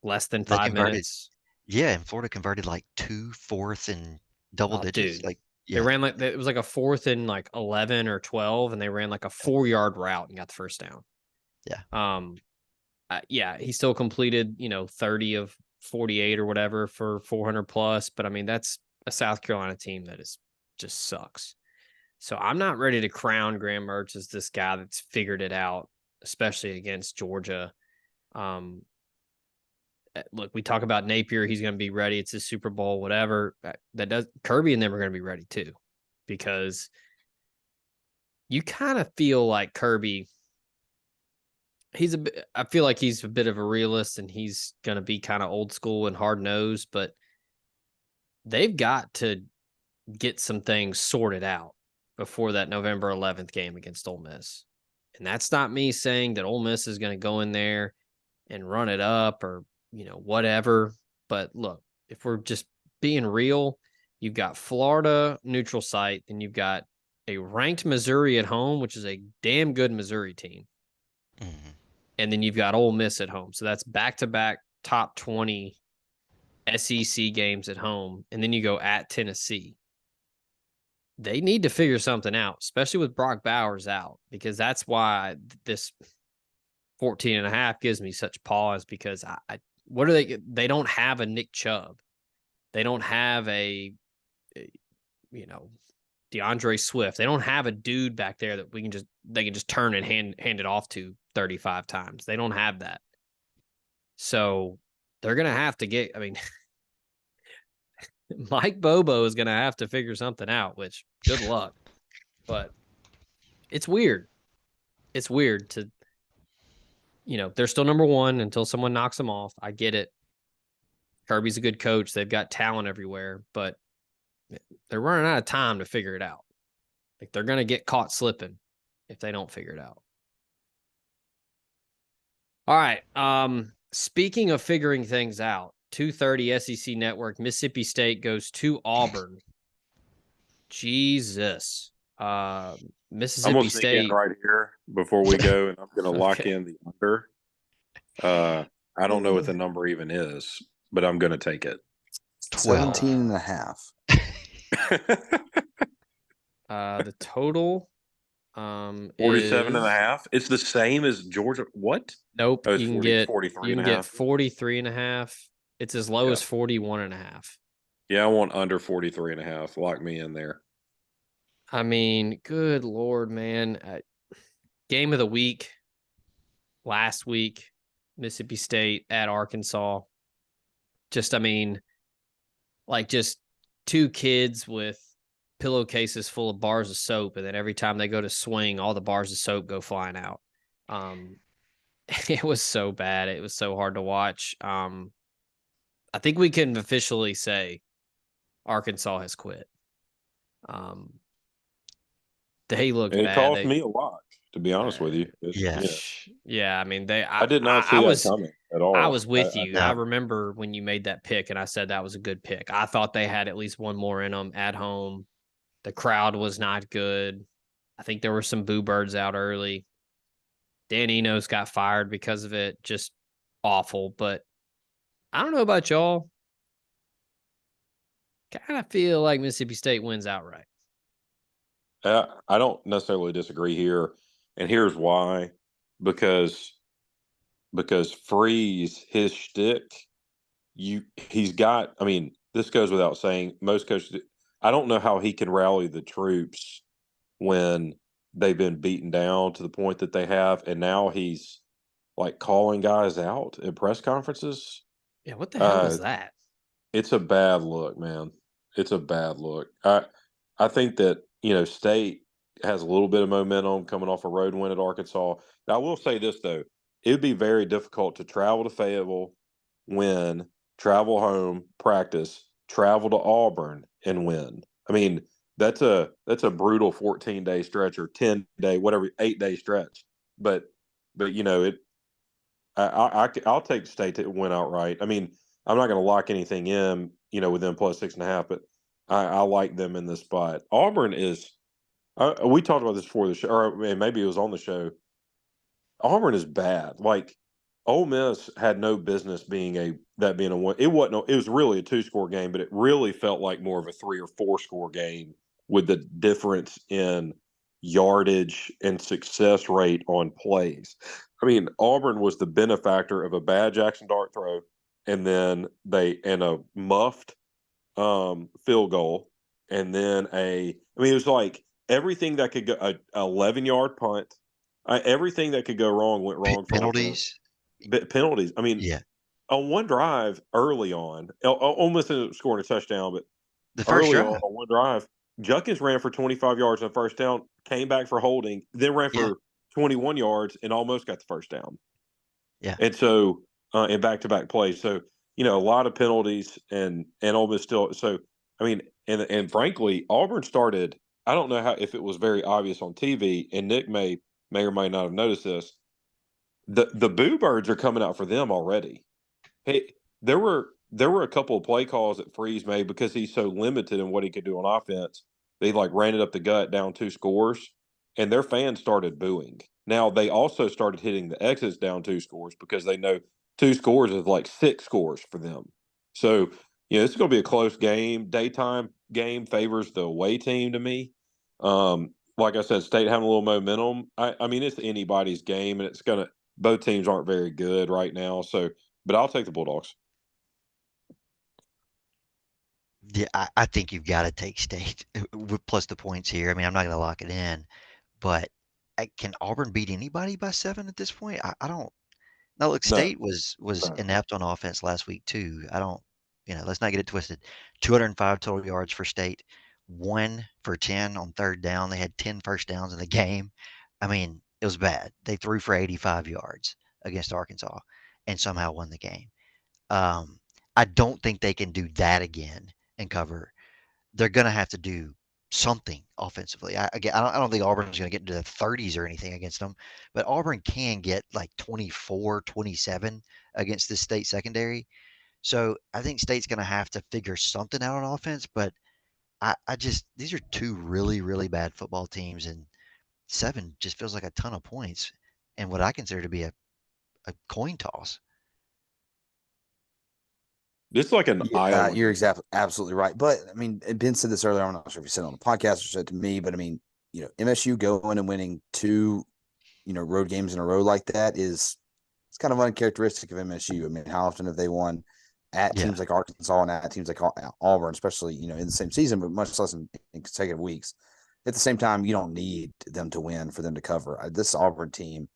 less than They 5 minutes. Yeah, and Florida converted like 2 fourth and double Oh, digits. dude. Like, They yeah, ran it was like a fourth and like 11 or 12, and they ran like a 4-yard route and got the first down. yeah. Yeah, he still completed, 30 of 48 or whatever for 400 plus. But I mean, that's a South Carolina team that is just sucks. So I'm not ready to crown Graham Mertz as this guy that's figured it out, especially against Georgia. Look, we talk about Napier. He's going to be ready. It's his Super Bowl, whatever. Kirby and them are going to be ready too, because you kind of feel like Kirby. I feel like he's a bit of a realist, and he's going to be kind of old school and hard nosed, but they've got to get some things sorted out before that November 11th game against Ole Miss. And that's not me saying that Ole Miss is going to go in there and run it up or, whatever. But look, if we're just being real, you've got Florida neutral site, and you've got a ranked Missouri at home, which is a damn good Missouri team. Mhm. And then you've got Ole Miss at home. So that's back-to-back top 20 SEC games at home. And then you go at Tennessee. They need to figure something out, especially with Brock Bowers out, because that's why this 14.5 gives me such pause, because what are they don't have a Nick Chubb. They don't have a DeAndre Swift. They don't have a dude back there that they can just turn and hand it off to 35 times. They don't have that. So they're going to have to get, I mean, Mike Bobo is going to have to figure something out, which good luck. But it's weird. It's weird to, they're still number one until someone knocks them off. I get it. Kirby's a good coach. They've got talent everywhere, but they're running out of time to figure it out. Like, they're going to get caught slipping if they don't figure it out. All right. Speaking of figuring things out, 2:30 SEC Network, Mississippi State goes to Auburn. Jesus. Mississippi I'm gonna sneak in State. right here before we go, and I'm gonna lock in the under. I don't know what the number even is, but I'm gonna take it. 17.5. The total 47.5. It's the same as Georgia. What? Nope. Oh, it's You can 40, get 43 you can and a get half. 43.5. It's as low Yeah. as 41.5. Yeah, I want under 43.5. Lock me in there. I mean, good Lord, man. Game of the week last week, Mississippi State at Arkansas. Just two kids with pillowcases full of bars of soap, and then every time they go to swing, all the bars of soap go flying out. It was so bad. It was so hard to watch. I think we can officially say Arkansas has quit. They looked And it bad. cost me a lot, to be honest with you. Yeah. Yeah. I mean, I did not see that coming at all. I was with you. I no. remember when you made that pick, and I said that was a good pick. I thought they had at least one more in them at home. The crowd was not good. I think there were some boo birds out early. Dan Enos got fired because of it. Just awful. But I don't know about y'all. Kind of feel like Mississippi State wins outright. I don't necessarily disagree here, and here's why: because Freeze, his shtick, he's got. I mean, this goes without saying. Most coaches, I don't know how he can rally the troops when they've been beaten down to the point that they have, and now he's like calling guys out at press conferences. Yeah, what the hell was that? It's a bad look, man. It's a bad look. I think that, State has a little bit of momentum coming off a road win at Arkansas. Now, I will say this, though. It would be very difficult to travel to Fayetteville, win, travel home, practice, travel to Auburn and win. I mean, that's a brutal 14-day stretch or 10-day, whatever, 8-day stretch. But you know it. I'll take State to win outright. I mean, I'm not going to lock anything in, with them plus 6.5, but I like them in this spot. Auburn is. We talked about this before the show, or maybe it was on the show. Auburn is bad. Like Ole Miss had no business being a one. It wasn't. It was really a 2-score game, but it really felt like more of a 3 or 4-score game with the difference in yardage and success rate on plays. I mean, Auburn was the benefactor of a bad Jackson Dart throw, and then a muffed field goal, and then it was like everything that could go, a 11-yard punt. Everything that could go wrong went wrong for penalties. Penalties. I mean, Yeah. On one drive early on, almost ended up scoring a touchdown, but The first drive. on one drive, Junkins ran for 25 yards on first down, came back for holding, then ran for 21 yards and almost got the first down. Yeah. And so, in back-to-back plays. So, a lot of penalties and Ole Miss still. So, I mean, and frankly, Auburn started, I don't know if it was very obvious on TV, and Nick may or may not have noticed this. The Boo Birds are coming out for them already. Hey, there were a couple of play calls that Freeze made because he's so limited in what he could do on offense. They ran it up the gut down 2 scores, and their fans started booing. Now they also started hitting the exits down 2 scores because they know 2 scores is like 6 scores for them. So this is going to be a close game. Daytime game favors the away team to me. Like I said, State having a little momentum. I mean, it's anybody's game, and both teams aren't very good right now. So, but I'll take the Bulldogs. Yeah, I think you've got to take State plus the points here. I mean, I'm not going to lock it in, but can Auburn beat anybody by 7 at this point? I don't. No, look, State was inept on offense last week too. I don't. Let's not get it twisted. 205 total yards for State, 1 for 10 on third down. They had 10 first downs in the game. I mean, it was bad. They threw for 85 yards against Arkansas and somehow won the game. I don't think they can do that again and cover. They're going to have to do something offensively. I don't think Auburn's going to get into the 30s or anything against them, but Auburn can get like 24, 27 against this State secondary. So I think State's going to have to figure something out on offense, but these are 2 really, really bad football teams, and 7 just feels like a ton of points and what I consider to be a coin toss. It's like an eye. You're absolutely right. But I mean, Ben said this earlier. I'm not sure if he said it on the podcast or said it to me, but I mean, MSU going and winning 2, road games in a row like that it's kind of uncharacteristic of MSU. I mean, how often have they won at teams like Arkansas and at teams like Auburn, especially, in the same season, but much less in consecutive weeks. At the same time, you don't need them to win for them to cover. This Auburn team,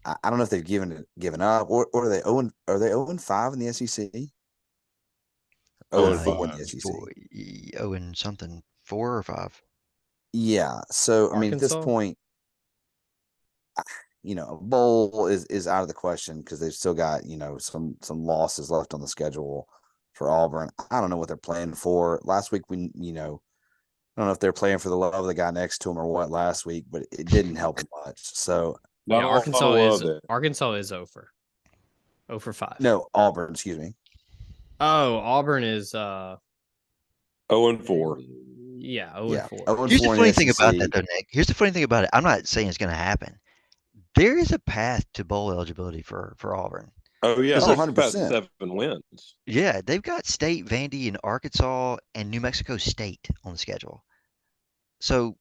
I don't know if they've given up or are they 0-5 in the SEC? 0-4 in the SEC. 0 and something, 4 or 5. Yeah. So I mean, at this point, a bowl is out of the question because they've still got some losses left on the schedule for Auburn. I don't know what they're playing for. Last week I don't know if they're playing for the love of the guy next to him or what last week, but it didn't help much. So Arkansas is 0 for 5. No, Auburn, excuse me. Oh, Auburn is 0 and 4. Yeah, 0 and 4. Here's the funny thing about that, though, Nick. Here's the funny thing about it. I'm not saying it's going to happen. There is a path to bowl eligibility for Auburn. Oh yeah, 100%. 7 wins. Yeah, they've got State, Vandy, and Arkansas and New Mexico State on the schedule. So,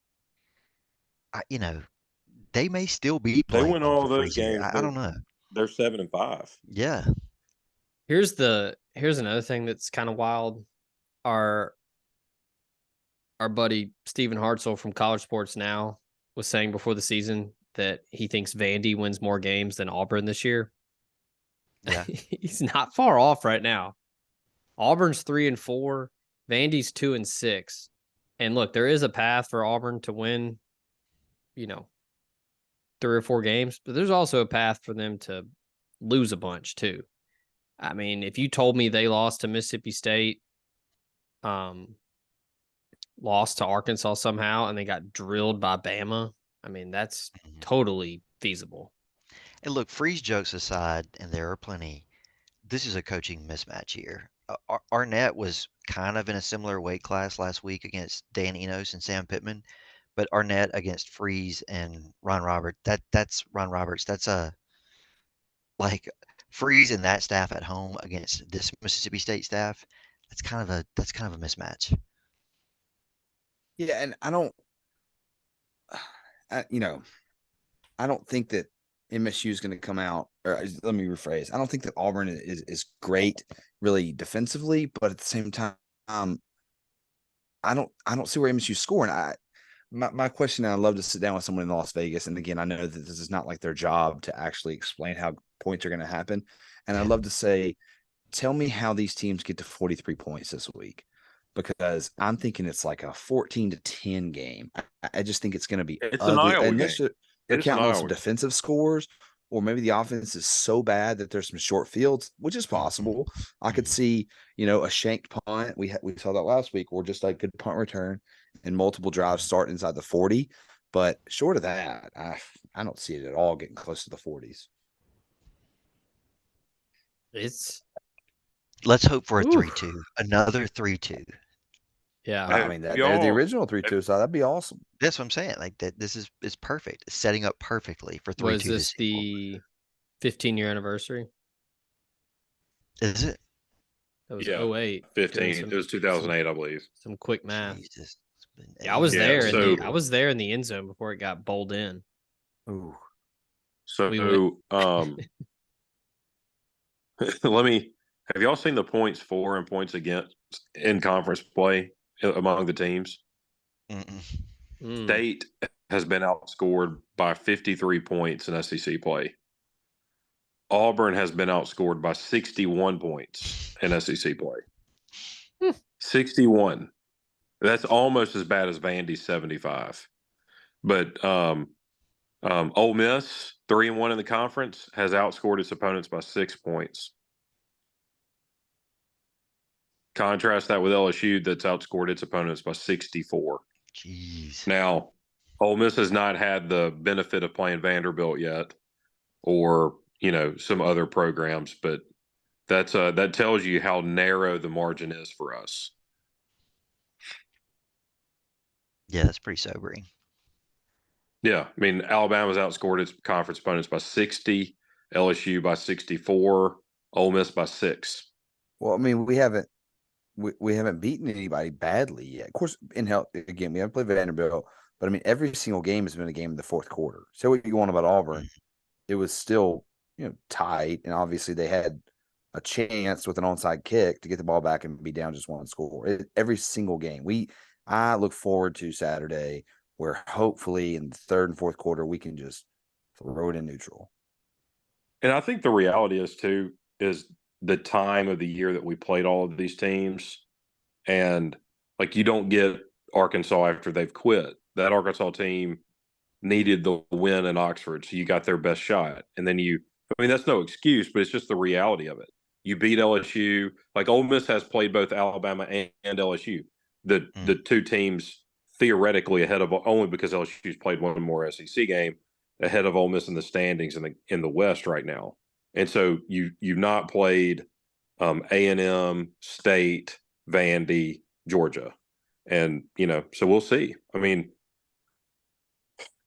they may still be playing. They win all those games. I don't know. They're 7 and 5. Yeah. Here's another thing that's kind of wild. Our buddy Stephen Hartzell from College Sports Now was saying before the season that he thinks Vandy wins more games than Auburn this year. Yeah. He's not far off right now. Auburn's 3 and 4, Vandy's 2 and 6. And look, there is a path for Auburn to win, 3 or 4 games, but there's also a path for them to lose a bunch too. I mean, if you told me they lost to Mississippi State lost to Arkansas somehow and they got drilled by Bama. I mean, that's totally feasible. And look, freeze jokes aside, and there are plenty, this is a coaching mismatch here. Arnett was kind of in a similar weight class last week against Dan Enos and Sam Pittman, but Arnett against Freeze and Ron Roberts, that's Ron Roberts. That's a like Freeze and that staff at home against this Mississippi State staff. That's kind of a mismatch. Yeah, and I don't think that MSU is going to come out. Or let me rephrase. I don't think that Auburn is great, really defensively, but at the same time, I don't see where MSU's scoring. My question, and I'd love to sit down with someone in Las Vegas. And again, I know that this is not like their job to actually explain how points are going to happen. And I'd love to say, tell me how these teams get to 43 points this week, because I'm thinking it's like a 14-10 game. I just think it's going to be ugly. And they're counting on some defensive scores, or maybe the offense is so bad that there's some short fields, which is possible. I could see, a shanked punt. We saw that last week, or just like good punt return and multiple drives start inside the 40. But short of that, I don't see it at all getting close to the 40s. Let's hope for a 3-2, another 3-2. Yeah, I mean they're the original 3-2, so that'd be awesome. That's what I'm saying. Like that, this is perfect. It's setting up perfectly for 3-2. Was this the 15-year anniversary? Is it? That was 08. 15. It was 2008, I believe. Some quick math. Jesus. Yeah, I was there. I was there in the end zone before it got bowled in. Ooh. So have y'all seen the points for and points against in conference play among the teams? State has been outscored by 53 points in SEC play. Auburn has been outscored by 61 points in SEC play. 61. That's almost as bad as Vandy's 75. But Ole Miss, 3-1 in the conference, has outscored its opponents by 6 points. Contrast that with LSU, that's outscored its opponents by 64. Jeez. Now, Ole Miss has not had the benefit of playing Vanderbilt yet, or some other programs, but that tells you how narrow the margin is for us. Yeah, that's pretty sobering. Yeah, I mean, Alabama's outscored its conference opponents by 60, LSU by 64, Ole Miss by 6. Well, I mean, we haven't beaten anybody badly yet. Of course, again, we haven't played Vanderbilt, but I mean, every single game has been a game in the fourth quarter. So what you want about Auburn, it was still tight, and obviously they had a chance with an onside kick to get the ball back and be down just one score. Every single game. I look forward to Saturday, where hopefully in the third and fourth quarter we can just throw it in neutral. And I think the reality is the time of the year that we played all of these teams, and like you don't get Arkansas after they've quit. That Arkansas team needed the win in Oxford, so you got their best shot. And then that's no excuse, but it's just the reality of it. You beat LSU. Like Ole Miss has played both Alabama and LSU. The two teams theoretically ahead of, only because LSU's played one more SEC game, ahead of Ole Miss in the standings in the West right now. And so you've not played A&M, State, Vandy, Georgia. And, so we'll see. I mean,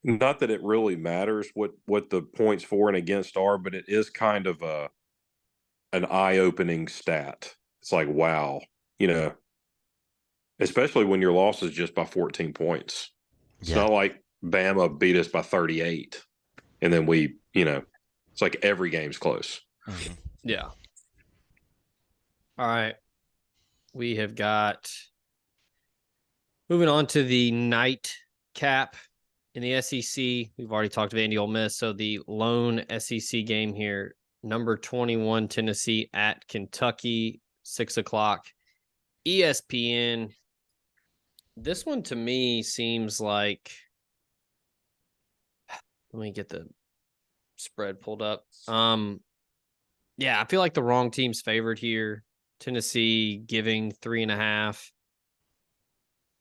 not that it really matters what the points for and against are, but it is kind of an eye-opening stat. It's like, wow, especially when your loss is just by 14 points. It's not like Bama beat us by 38. And then it's like every game's close. Mm-hmm. Yeah. All right. We have got, moving on to the night cap in the SEC. We've already talked Vandy Ole Miss. So the lone SEC game here, number 21, Tennessee at Kentucky, 6:00, ESPN. This one to me seems like, let me get the spread pulled up. Yeah, I feel like the wrong team's favored here. Tennessee giving 3.5.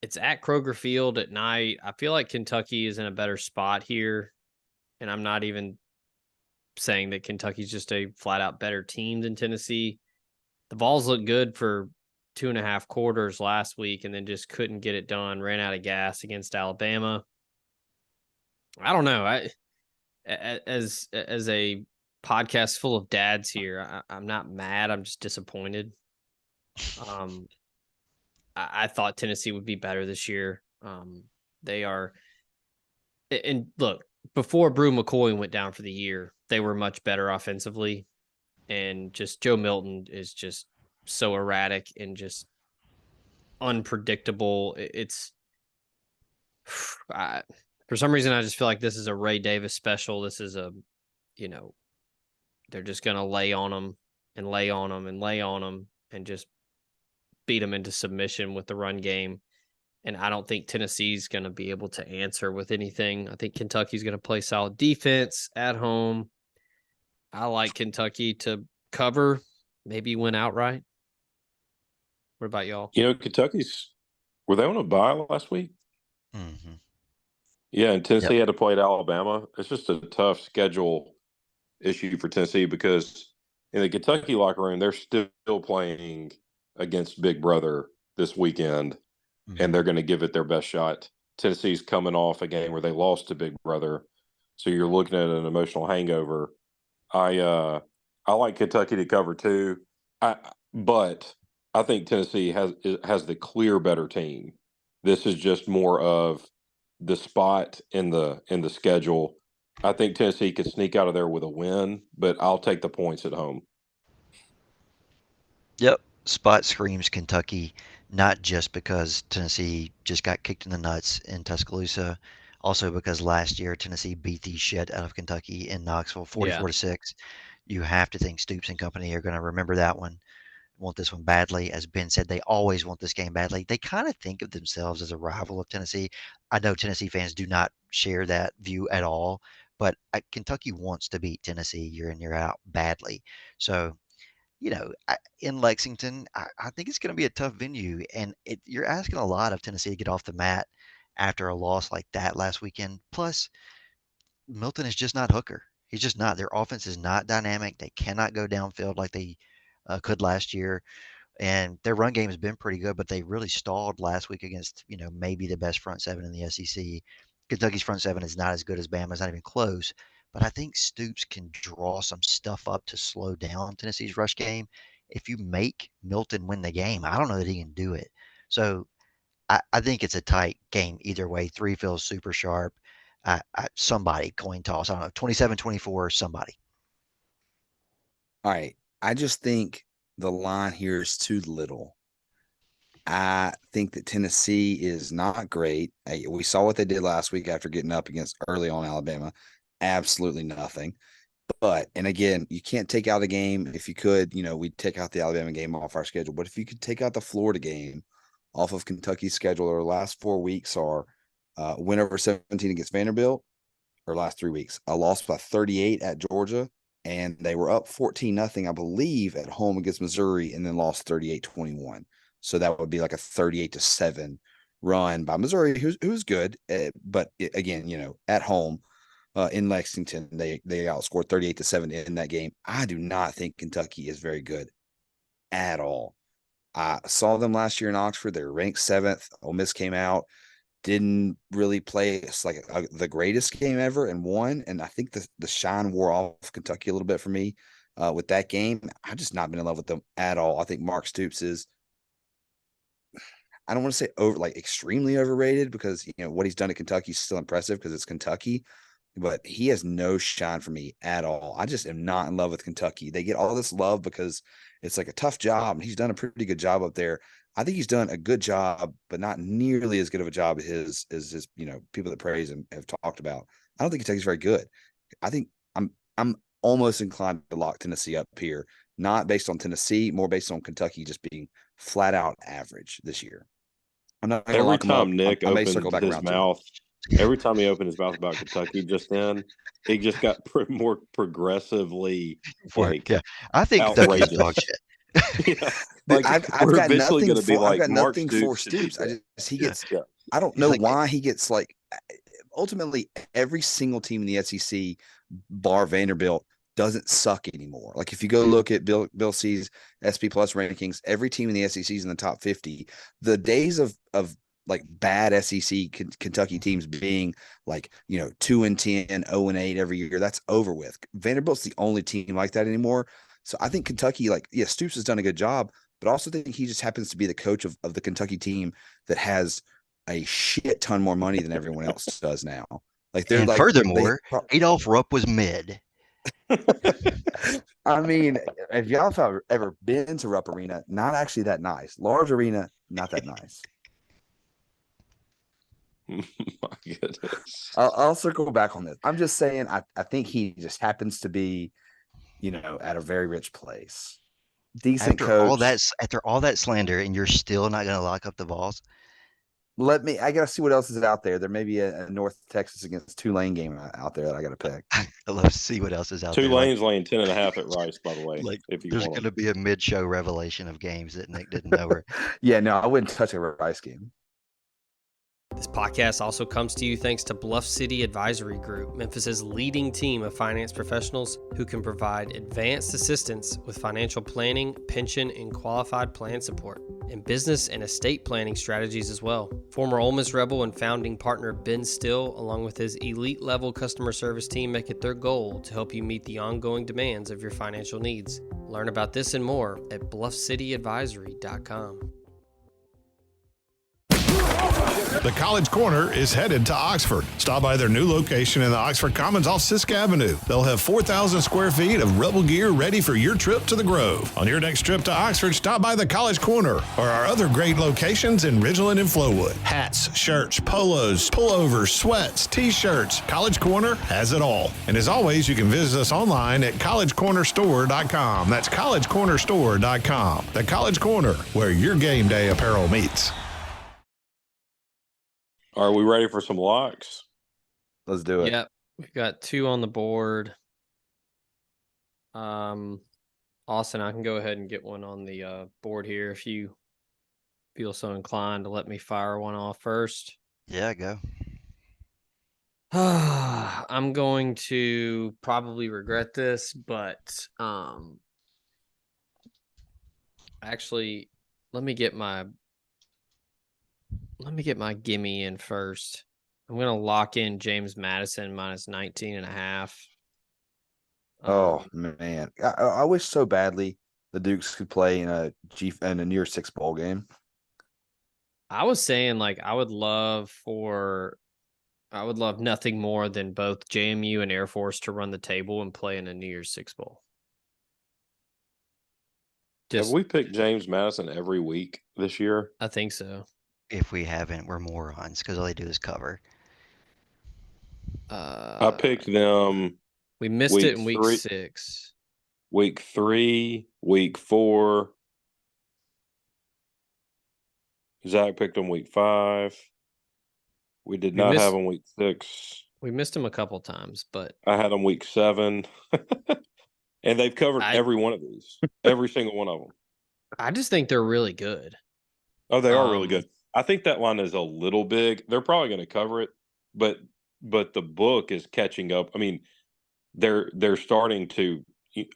It's at Kroger Field at night. I feel like Kentucky is in a better spot here, and I'm not even saying that Kentucky's just a flat out better team than Tennessee. The Vols looked good for 2.5 quarters last week and then just couldn't get it done. Ran out of gas against Alabama. I don't know. As a podcast full of dads here, I'm not mad. I'm just disappointed. I thought Tennessee would be better this year. They are, and look, before Brew McCoy went down for the year, they were much better offensively, and just Joe Milton is just so erratic and just unpredictable. It's for some reason I just feel like this is a Ray Davis special. This is a, they're just gonna lay on them and lay on them and lay on them and just beat them into submission with the run game. And I don't think Tennessee's going to be able to answer with anything. I think Kentucky's going to play solid defense at home. I like Kentucky to cover, maybe win outright. What about y'all? Were they on a bye last week? Mm-hmm. Yeah, and Tennessee had to play at Alabama. It's just a tough schedule issue for Tennessee because in the Kentucky locker room, they're still playing against Big Brother this weekend, and they're going to give it their best shot. Tennessee's coming off a game where they lost to Big Brother, so you're looking at an emotional hangover. I like Kentucky to cover too, but I think Tennessee has the clear better team. This is just more of the spot in the schedule. I think Tennessee could sneak out of there with a win, but I'll take the points at home. Yep. Spot screams Kentucky, not just because Tennessee just got kicked in the nuts in Tuscaloosa, also because last year Tennessee beat the shit out of Kentucky in Knoxville, 44-6. You have to think Stoops and company are going to remember that one, want this one badly. As Ben said, they always want this game badly. They kind of think of themselves as a rival of Tennessee. I know Tennessee fans do not share that view at all, but Kentucky wants to beat Tennessee year in, year out badly. So, in Lexington, I think it's going to be a tough venue, and you're asking a lot of Tennessee to get off the mat after a loss like that last weekend. Plus, Milton is just not Hooker. He's just not. Their offense is not dynamic. They cannot go downfield like they could last year, and their run game has been pretty good, but they really stalled last week against, maybe the best front seven in the SEC. Kentucky's front seven is not as good as Bama's, not even close. But I think Stoops can draw some stuff up to slow down Tennessee's rush game. If you make Milton win the game, I don't know that he can do it. So I think it's a tight game either way. 3 feels super sharp. Somebody coin toss. I don't know, 27-24, somebody. All right. I just think the line here is too little. I think that Tennessee is not great. We saw what they did last week after getting up against early on Alabama. Absolutely nothing. But, and again, you can't take out the game. If you could, we'd take out the Alabama game off our schedule. But if you could take out the Florida game off of Kentucky's schedule, our last 4 weeks are win over 17 against Vanderbilt, or last 3 weeks. A loss by 38 at Georgia, and they were up 14-0, I believe, at home against Missouri, and then lost 38-21. So that would be like a 38-7 run by Missouri, who's good. But again, at home in Lexington, they outscored 38-7 in that game. I do not think Kentucky is very good at all. I saw them last year in Oxford. They were ranked 7th. Ole Miss came out, didn't really play. It's like the greatest game ever and won. And I think the shine wore off Kentucky a little bit for me with that game. I've just not been in love with them at all. I think Mark Stoops is, I don't want to say extremely overrated, because what he's done at Kentucky is still impressive because it's Kentucky, but he has no shine for me at all. I just am not in love with Kentucky. They get all this love because it's like a tough job, and he's done a pretty good job up there. I think he's done a good job, but not nearly as good of a job as his people that praise him have talked about. I don't think Kentucky's very good. I think I'm almost inclined to lock Tennessee up here, not based on Tennessee, more based on Kentucky just being flat out average this year. I'm not going to lock him up. Nick I may opened circle back his around mouth, every time he opened his mouth about Kentucky just then, it just got more progressively Yeah, I think Kentucky's dog shit. Yeah, like I've we're got eventually nothing going to be for I've like got Mark nothing for Stoops. Stoops. He Yeah. gets Yeah. I don't He's know like, why he gets like ultimately every single team in the SEC bar Vanderbilt doesn't suck anymore. Like if you go look at Bill C's SP Plus rankings, every team in the SEC is in the top 50. The days of like bad SEC Kentucky teams being like 2-10, 0-8 every year, that's over with. Vanderbilt's the only team like that anymore. So I think Kentucky, like, yeah, Stoops has done a good job, but also think he just happens to be the coach of the Kentucky team that has a shit ton more money than everyone else does now. Like they're and like furthermore, Adolph Rupp was mid. I mean, if y'all have ever been to Rupp Arena, not actually that nice. Large arena, not that nice. My goodness. I'll circle back on this. I'm just saying, I think he just happens to be, at a very rich place. Decent coach. After all that slander, and you're still not going to lock up the Vols? I gotta see what else is out there. There may be a North Texas against Tulane game out there that I gotta pick. I'd love to see what else is out there. Tulane's laying 10.5 at Rice, by the way. Like, if you there's want going to be a mid-show revelation of games that Nick didn't know were. Yeah, no, I wouldn't touch a Rice game. This podcast also comes to you thanks to Bluff City Advisory Group, Memphis's leading team of finance professionals who can provide advanced assistance with financial planning, pension, and qualified plan support, and business and estate planning strategies as well. Former Ole Miss Rebel and founding partner Ben Still, along with his elite-level customer service team, make it their goal to help you meet the ongoing demands of your financial needs. Learn about this and more at bluffcityadvisory.com. The College Corner is headed to Oxford. Stop by their new location in the Oxford Commons off Sisk Avenue. They'll have 4,000 square feet of Rebel gear ready for your trip to the Grove. On your next trip to Oxford, stop by the College Corner or our other great locations in Ridgeland and Flowood. Hats, shirts, polos, pullovers, sweats, t-shirts. College Corner has it all. And as always, you can visit us online at collegecornerstore.com. That's collegecornerstore.com. The College Corner, where your game day apparel meets. Are we ready for some locks? Let's do it. Yep. We've got 2 on the board. Austin, I can go ahead and get one on the board here if you feel so inclined to let me fire one off first. Yeah, go. I'm going to probably regret this, but actually, let me get my gimme in first. I'm going to lock in James Madison minus 19.5. Oh man, I wish so badly the Dukes could play in a New Year's Six bowl game. I was saying, like, I would love nothing more than both JMU and Air Force to run the table and play in a New Year's Six bowl. Have we picked James Madison every week this year? I think so. If we haven't, we're morons because all they do is cover. I picked them. We missed it in week 6. Week 3, week 4. Zach picked them week 5. We did not have them week 6. We missed them a couple times, but I had them week 7. And they've covered every one of these, every single one of them. I just think they're really good. Oh, they are really good. I think that line is a little big. They're probably going to cover it, but the book is catching up. I mean, they're starting to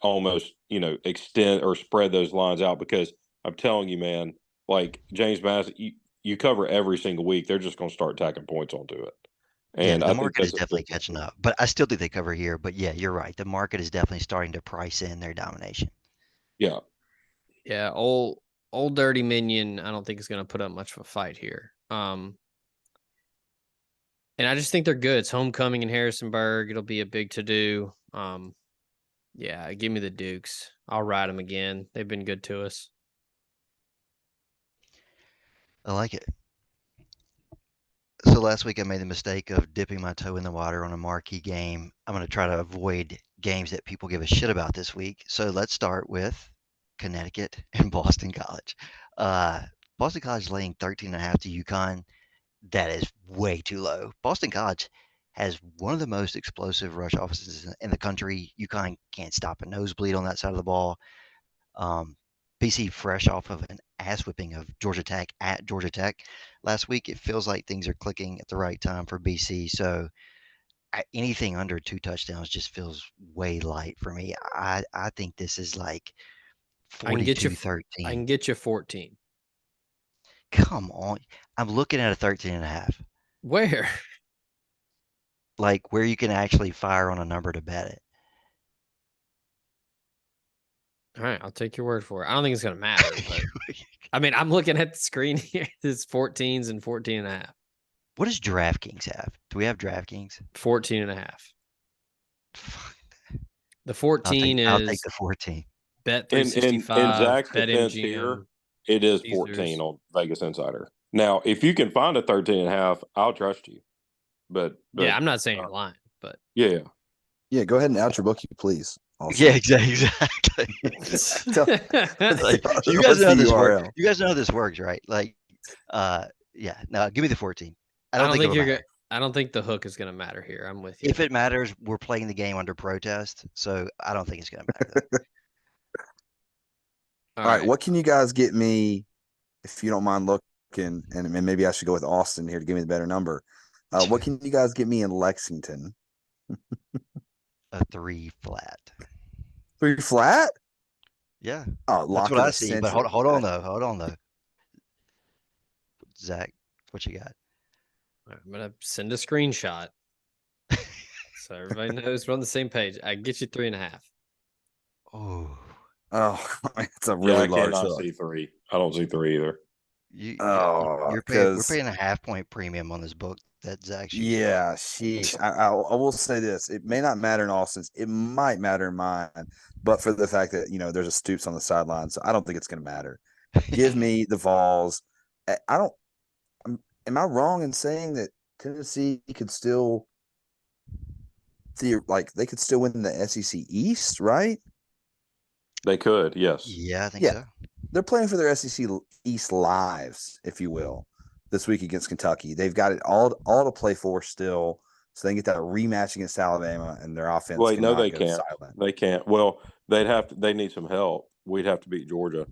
almost, extend or spread those lines out because I'm telling you, man, like James Madison, you cover every single week. They're just going to start tacking points onto it. And the market is definitely catching up. But I still think they cover here. But yeah, you're right. The market is definitely starting to price in their domination. Yeah. Yeah, old Dirty Minion, I don't think is going to put up much of a fight here. And I just think they're good. It's homecoming in Harrisonburg. It'll be a big to-do. Yeah, give me the Dukes. I'll ride them again. They've been good to us. I like it. So last week I made the mistake of dipping my toe in the water on a marquee game. I'm going to try to avoid games that people give a shit about this week. So let's start with Connecticut and Boston College. Boston College laying 13.5 to UConn. That is way too low. Boston College has one of the most explosive rush offenses in the country. UConn can't stop a nosebleed on that side of the ball. BC fresh off of an ass whipping of Georgia Tech at Georgia Tech last week. It feels like things are clicking at the right time for BC. So anything under 2 touchdowns just feels way light for me. I think this is like 42-13. I can get you 14. Come on. I'm looking at a 13.5. Where? Like where you can actually fire on a number to bet it. All right, I'll take your word for it. I don't think it's going to matter. But I mean, I'm looking at the screen here. It's 14s and 14.5. What does DraftKings have? Do we have DraftKings? 14.5. The 14 I'll take is the 14. Bet In 365. Zach's Bet defense MGM. here, it is Caesars. 14 on Vegas Insider. Now, if you can find a 13.5, I'll trust you. But Yeah, I'm not saying you're lying, but yeah. Yeah, go ahead and out your bookie, please. Also. Yeah, exactly. Like, you guys know how this works. You guys know how this works, right? Like, yeah. No, give me the 14. I don't think you're gonna. I don't think the hook is going to matter here. I'm with you. If it matters, we're playing the game under protest, so I don't think it's going to matter. All right, what can you guys get me, if you don't mind looking, and maybe I should go with Austin here to give me the better number. What can you guys get me in Lexington? A 3 flat. 3 flat? Yeah. Oh, that's what I see. But hold on though. Zach, what you got? I'm gonna send a screenshot so everybody knows we're on the same page. I get you 3.5. Oh, it's a really large hook. See 3. I don't see 3 either. We're paying a half-point premium on this book that Zach. Yeah, sheesh. I will say this: it may not matter in Austin's. It might matter in mine, but for the fact that there's a Stoops on the sideline, so I don't think it's going to matter. Give me the Vols. Am I wrong in saying that Tennessee could still, they could still win the SEC East, right? They could, yes. Yeah, I think so. They're playing for their SEC East lives, if you will, this week against Kentucky. They've got it all to play for still, so they can get that rematch against Alabama, and their offense. Wait, no, they can't. Silent. They can't. Well, they need some help. We'd have to beat Georgia.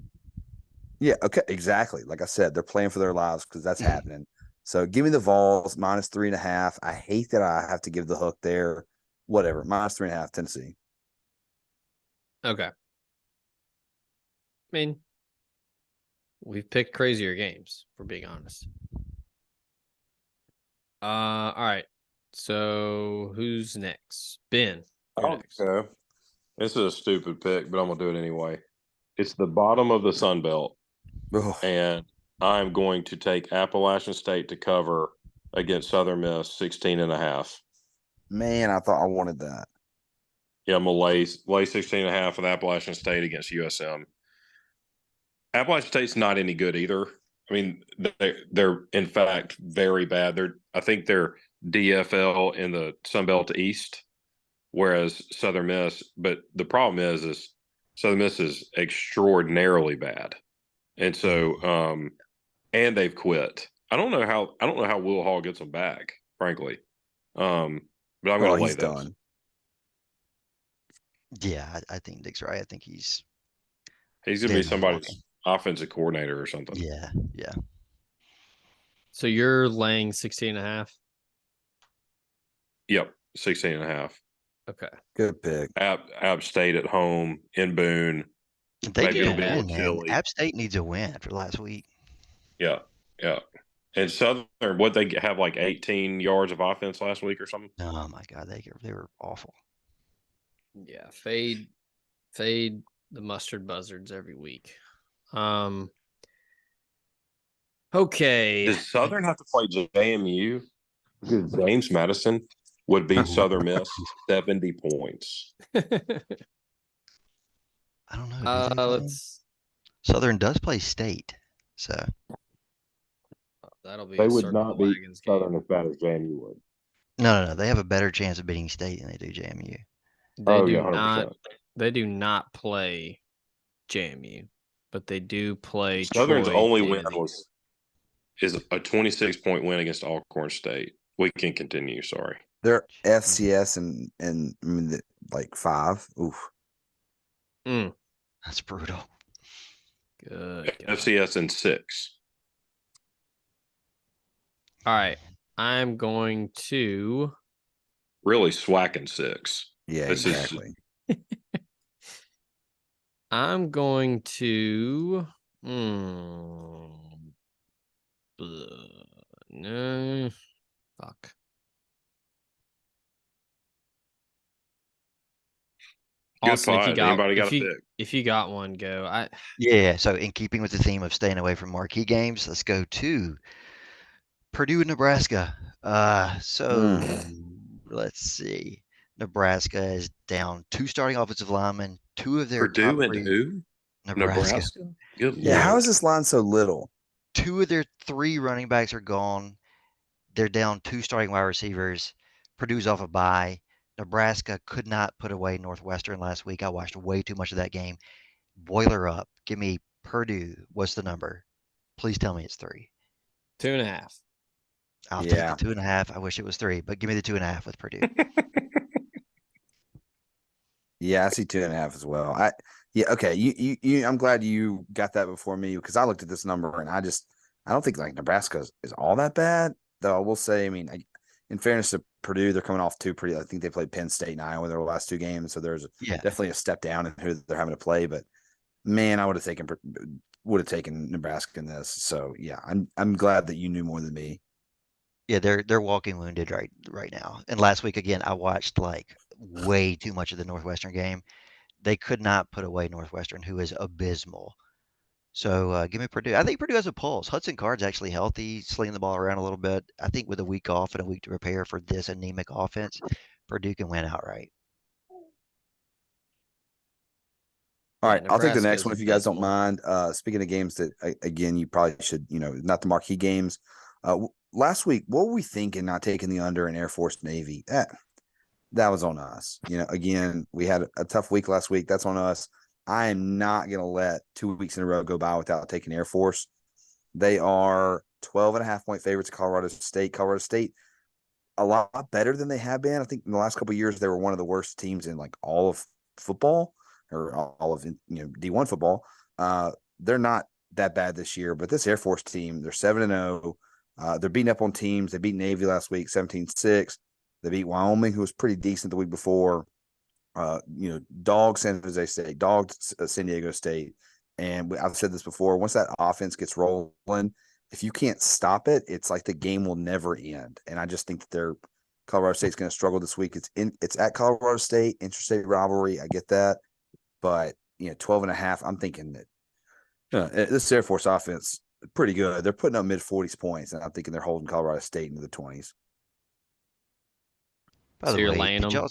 Yeah, okay, exactly. Like I said, they're playing for their lives because that's happening. So give me the Vols minus 3.5. I hate that I have to give the hook there. Whatever, minus 3.5, Tennessee. Okay. I mean, we've picked crazier games, if we're being honest. All right. So who's next? Ben. Okay. This is a stupid pick, but I'm gonna do it anyway. It's the bottom of the Sun Belt, and I'm going to take Appalachian State to cover against Southern Miss 16.5. Man, I thought I wanted that. Yeah, I'm gonna lay 16.5 with Appalachian State against USM. Appalachian State's not any good either. I mean, they're in fact very bad. I think they're DFL in the Sun Belt East, whereas Southern Miss. But the problem is Southern Miss is extraordinarily bad, and so and they've quit. I don't know how Will Hall gets them back, frankly. But I'm going to lay those. Done. Yeah, I think Nick's right. I think he's going to be somebody's offensive coordinator or something. Yeah. So you're laying 16.5? Yep, 16.5. Okay. Good pick. App State at home in Boone. They need a win, man. App State needs a win after last week. Yeah. And Southern, what they have like 18 yards of offense last week or something? Oh my God, they were awful. Yeah, fade the mustard buzzards every week. Okay. Does Southern have to play JMU? Because James Madison would beat Southern Miss 70 points. I don't know. Southern does play State, so that'll be. They would not beat Southern as bad as JMU would. No. They have a better chance of beating State than they do JMU. They do not play JMU, but they do play. Southern's Troy only win is a 26-point win against Alcorn State. We can continue. Sorry, they're FCS and I mean, like 5. Oof. That's brutal. Good God. FCS in 6. All right. I'm going to Really swacking 6. Yeah, This exactly. I'm going to no fuck. Good Austin, fight. Anybody got a pick? if you got one, go. Yeah, so in keeping with the theme of staying away from marquee games, let's go to Purdue, Nebraska. Let's see. Nebraska is down 2 starting offensive linemen, 2 of their top Purdue and 3. who? Nebraska. Good Yeah, Lord. how is this line so little? 2 of their 3 running backs are gone. They're down 2 starting wide receivers. Purdue's off a bye. Nebraska could not put away Northwestern last week. I watched way too much of that game. Boiler up. Give me Purdue. What's the number? Please tell me it's 3. 2.5. I'll take the 2.5. I wish it was 3, but give me the 2.5 with Purdue. Yeah, I see 2.5 as well. Okay. You I'm glad you got that before me because I looked at this number and I don't think like Nebraska is all that bad. Though I will say, I mean, in fairness to Purdue, they're coming off 2 pretty. I think they played Penn State and Iowa in their last 2 games, so there's definitely a step down in who they're having to play. But man, I would have taken Nebraska in this. So yeah, I'm glad that you knew more than me. Yeah, they're walking wounded right now. And last week again, I watched like way too much of the Northwestern game. They could not put away Northwestern, who is abysmal. So give me Purdue. I think Purdue has a pulse. Hudson Card's actually healthy, slinging the ball around a little bit. I think with a week off and a week to prepare for this anemic offense, Purdue can win outright. All right, I'll take the next one if you guys don't mind. Speaking of games that, again, you probably should, not the marquee games. Last week, what were we thinking not taking the under in Air Force Navy? That was on us. Again, we had a tough week last week. That's on us. I am not going to let 2 weeks in a row go by without taking Air Force. They are 12.5-point favorites to Colorado State. Colorado State, a lot better than they have been. I think in the last couple of years, they were one of the worst teams in like all of football or all of D1 football. They're not that bad this year, but this Air Force team, they're 7-0. They're beating up on teams. They beat Navy last week, 17-6. They beat Wyoming, who was pretty decent the week before. Dog San Jose State, dog San Diego State. And I've said this before, once that offense gets rolling, if you can't stop it, it's like the game will never end. And I just think that Colorado State's going to struggle this week. It's at Colorado State, interstate rivalry. I get that. But, 12.5, I'm thinking that this Air Force offense, pretty good. They're putting up mid-40s points, and I'm thinking they're holding Colorado State into the 20s. By the way, did y'all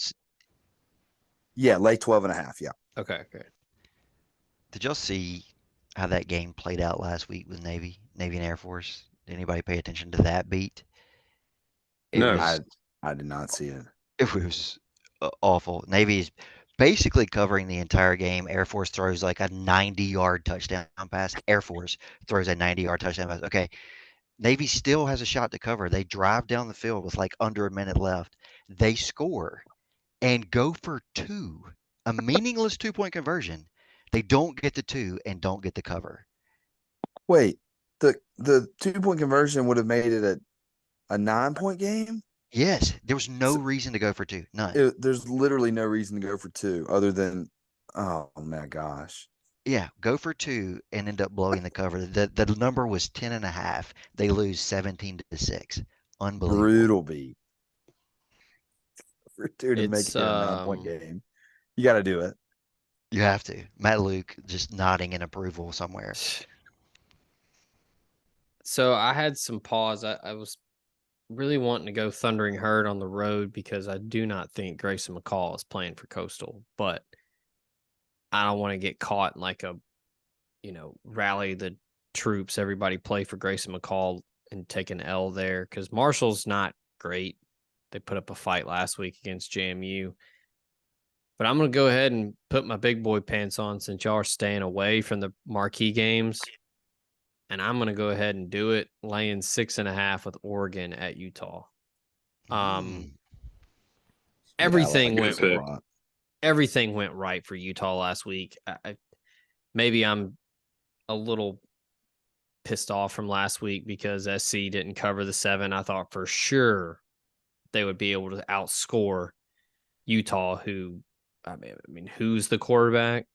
Yeah, lay 12.5, yeah. Okay. Did y'all see how that game played out last week with Navy and Air Force? Did anybody pay attention to that beat? I did not see it. It was awful. Navy is basically covering the entire game. Air Force throws like a 90-yard touchdown pass. Air Force throws a 90-yard touchdown pass. Okay, Navy still has a shot to cover. They drive down the field with like under a minute left. They score and go for 2, a meaningless 2-point conversion. They don't get the 2 and don't get the cover. Wait, the 2-point conversion would have made it a 9-point game? Yes, there was no reason to go for 2. None. There's literally no reason to go for 2 other than, oh my gosh. Yeah, go for 2 and end up blowing the cover. The number was 10.5. They lose 17-6. Unbelievable. Brutal beat. For 2 to make it a 9-point game. You got to do it. You have to. Matt Luke just nodding in approval somewhere. So I had some pause. I was really wanting to go Thundering Herd on the road because I do not think Grayson McCall is playing for Coastal, but I don't want to get caught in like a, rally the troops, everybody play for Grayson McCall and take an L there because Marshall's not great. They put up a fight last week against JMU. But I'm going to go ahead and put my big boy pants on since y'all are staying away from the marquee games. And I'm going to go ahead and do it, laying 6.5 with Oregon at Utah. Everything went right for Utah last week. Maybe I'm a little pissed off from last week because SC didn't cover the 7. I thought for sure they would be able to outscore Utah, who, I mean, who's the quarterback?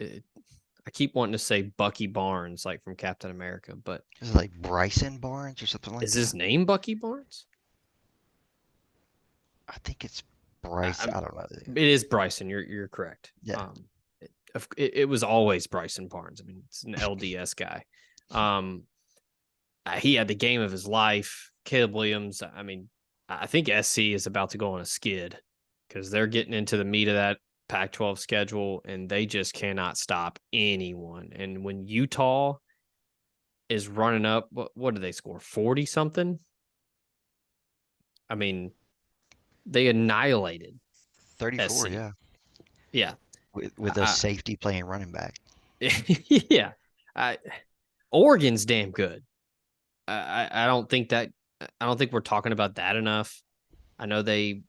I keep wanting to say Bucky Barnes, like from Captain America, but is it like Bryson Barnes or something like is that? his name Bucky Barnes? I think it's Bryson. I don't know. It is Bryson. You're correct. Yeah. It was always Bryson Barnes. I mean, it's an LDS guy. He had the game of his life. Caleb Williams. I mean, I think SC is about to go on a skid because they're getting into the meat of that Pac-12 schedule, and they just cannot stop anyone. And when Utah is running up, what did they score? 40 something? I mean, they annihilated 34, SC. yeah. Yeah. With a safety playing running back. Yeah. Oregon's damn good. I don't think we're talking about that enough. I know they,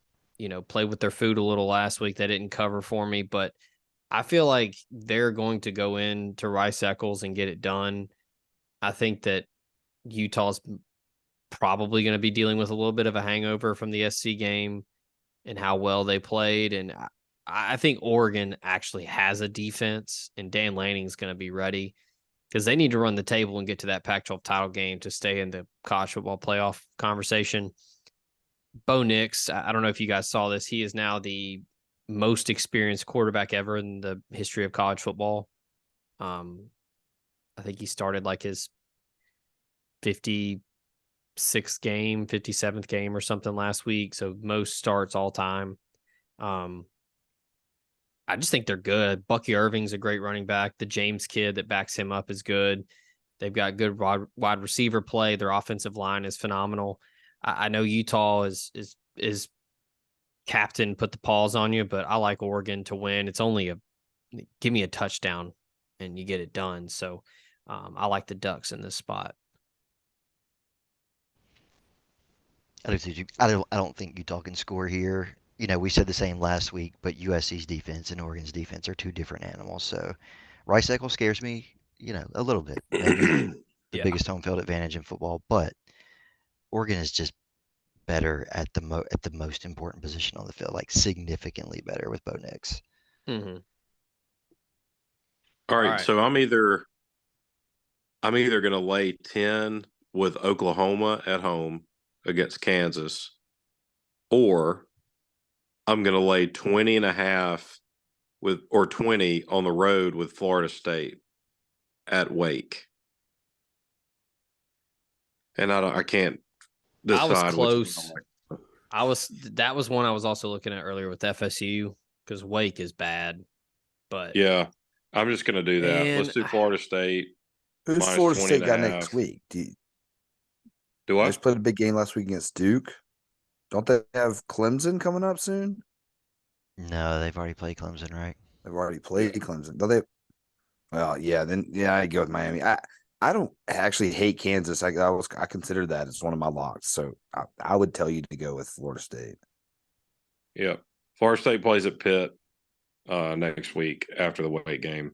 played with their food a little last week. They didn't cover for me, but I feel like they're going to go into Rice Eccles and get it done. I think that Utah's probably going to be dealing with a little bit of a hangover from the SC game and how well they played. And I think Oregon actually has a defense, and Dan Lanning's going to be ready because they need to run the table and get to that Pac-12 title game to stay in the college football playoff conversation. Bo Nix, I don't know if you guys saw this. He is now the most experienced quarterback ever in the history of college football. I think he started like his 56th game, 57th game or something last week. So most starts all time. I just think they're good. Bucky Irving's a great running back. The James kid that backs him up is good. They've got good wide receiver play. Their offensive line is phenomenal. I know Utah is captain put the paws on you, but I like Oregon to win. It's only give me a touchdown and you get it done. So I like the Ducks in this spot. I don't think Utah can score here. We said the same last week, but USC's defense and Oregon's defense are two different animals. So Rice Eccles scares me, a little bit. Maybe the biggest home field advantage in football, but Oregon is just better at the most important position on the field, like significantly better with Bo Nix. Mm-hmm. All right, so I'm either going to lay 10 with Oklahoma at home against Kansas, or I'm going to lay 20.5 or 20 on the road with Florida State at Wake. And I can't decide. I was close. Which one I like. That was one I was also looking at earlier with FSU because Wake is bad. But yeah, I'm just going to do that. Let's do Florida State. Who's Florida State got next week? Do I? They just played a big game last week against Duke. Don't they have Clemson coming up soon? No, they've already played Clemson, right? They've already played Clemson. Don't they? Well, yeah. Then I go with Miami. I don't actually hate Kansas. I consider that as one of my locks. So I would tell you to go with Florida State. Yeah, Florida State plays at Pitt next week after the Wake game.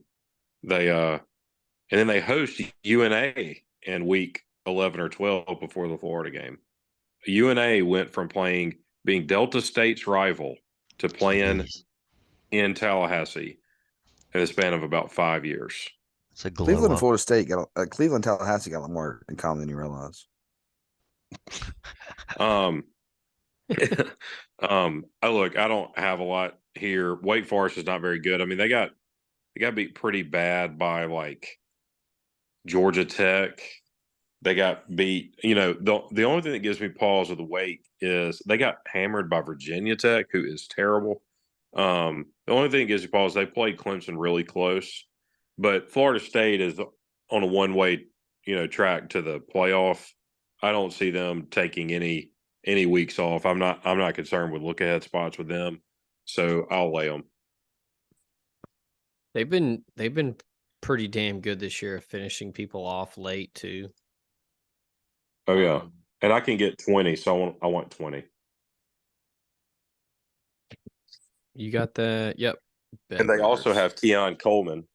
They and then they host UNA in week 11 or 12 before the Florida game. UNA went from being Delta State's rival to playing in Tallahassee in the span of about 5 years. Cleveland and Florida State Cleveland and Tallahassee got a lot more in common than you realize. Look, I don't have a lot here. Wake Forest is not very good. I mean, they got beat pretty bad by like Georgia Tech. They got beat. The only thing that gives me pause with the Wake is they got hammered by Virginia Tech, who is terrible. The only thing that gives me pause, they played Clemson really close, but Florida State is on a one-way, track to the playoff. I don't see them taking any weeks off. I'm not concerned with look-ahead spots with them, so I'll lay them. They've been pretty damn good this year, finishing people off late too. Oh yeah, and I can get 20, so I want 20. You got that? Yep. And they also have Keon Coleman.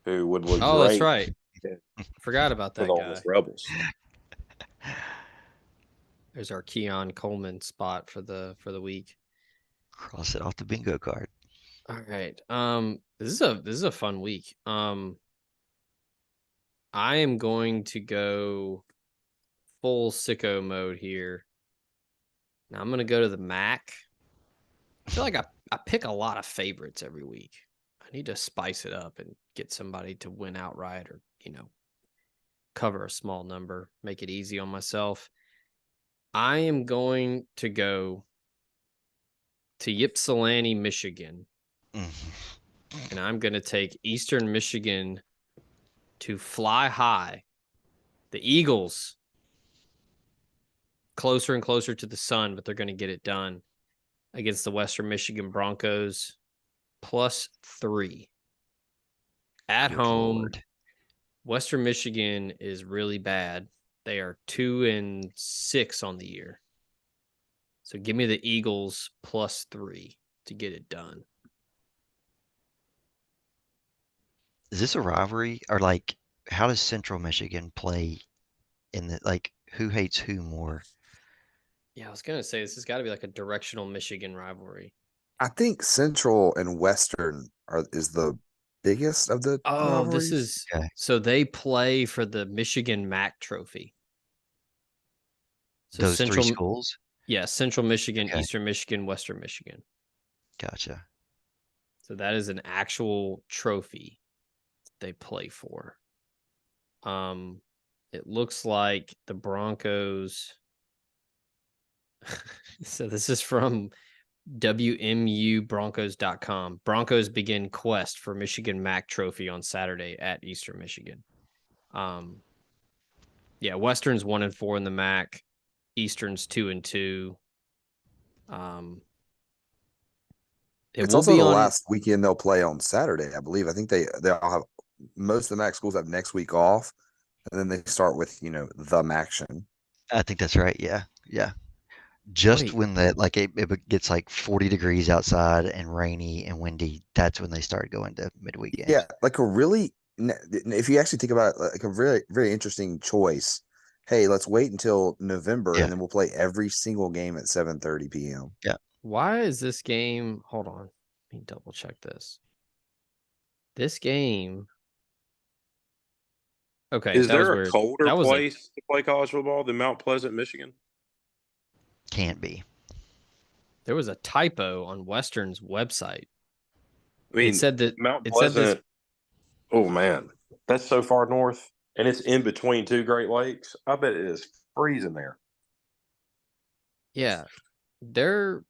who would look Oh, that's great right. Forgot about with that Ole guy. Miss Rebels. There's our Keon Coleman spot for the week. Cross it off the bingo card. All right. This is a fun week. I am going to go full sicko mode here. Now I'm gonna go to the MAC. I feel like I pick a lot of favorites every week. I need to spice it up and get somebody to win outright or, cover a small number, make it easy on myself. I am going to go to Ypsilanti, Michigan. And I'm going to take Eastern Michigan to fly high. The Eagles, closer and closer to the sun, but they're going to get it done against the Western Michigan Broncos, +3. At Good home, Lord. Western Michigan is really bad. They are 2-6 on the year. So give me the Eagles +3 to get it done. Is this a rivalry, or like how does Central Michigan play in the who hates who more? Yeah, I was gonna say this has got to be like a directional Michigan rivalry. I think Central and Western is the biggest of the rivalries. This is Okay. So they play for the Michigan MAC trophy. So Those Central, 3 schools? yeah, Central Michigan, Okay. Eastern Michigan, Western Michigan. Gotcha. So that is an actual trophy they play for. It looks like the Broncos. So this is from WMUBroncos.com. Broncos begin quest for Michigan MAC trophy on Saturday at Eastern Michigan. Yeah, Western's 1-4 in the MAC. Eastern's 2-2. It's also the last weekend they'll play on Saturday, I believe. I think they all have most of the MAC schools have next week off, and then they start with the MACtion. I think that's right. Yeah. Just when it gets like 40 degrees outside and rainy and windy, that's when they start going to midweek games. Yeah, like if you actually think about it, like a very, very interesting choice. Hey, let's wait until November, and then we'll play every single game at 7:30 p.m. Yeah. Why is this game? Hold on. Let me double check this. This game. Okay. Is there a weird. colder place to play college football than Mount Pleasant, Michigan? Can't be. There was a typo on Western's website. I mean, it said that Mount Pleasant. Oh man, that's so far north, and it's in between 2 Great Lakes. I bet it is freezing there. Yeah, their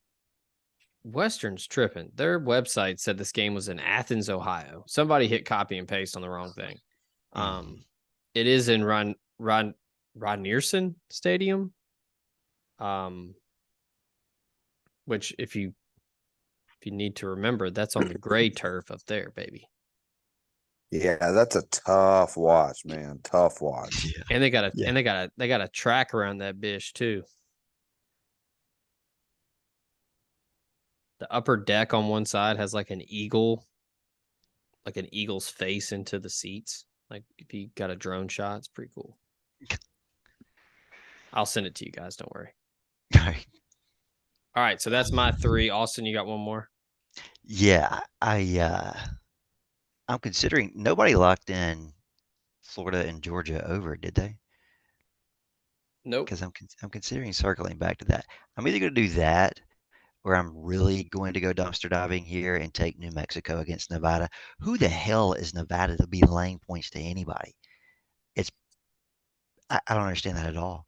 Western's tripping. Their website said this game was in Athens, Ohio. Somebody hit copy and paste on the wrong thing. It is in Rodnierson Stadium. Which if you need to remember, that's on the gray turf up there, baby. Yeah, that's a tough watch, man. Tough watch. Yeah. And they got a track around that bitch too. The upper deck on one side has like an eagle's face into the seats. Like if you got a drone shot, it's pretty cool. I'll send it to you guys. Don't worry. All right. So that's my 3. Austin, you got one more? Yeah. I'm considering nobody locked in Florida and Georgia over, did they? Nope. Because I'm considering circling back to that. I'm either going to do that, or I'm really going to go dumpster diving here and take New Mexico against Nevada. Who the hell is Nevada to be laying points to anybody? I don't understand that at all.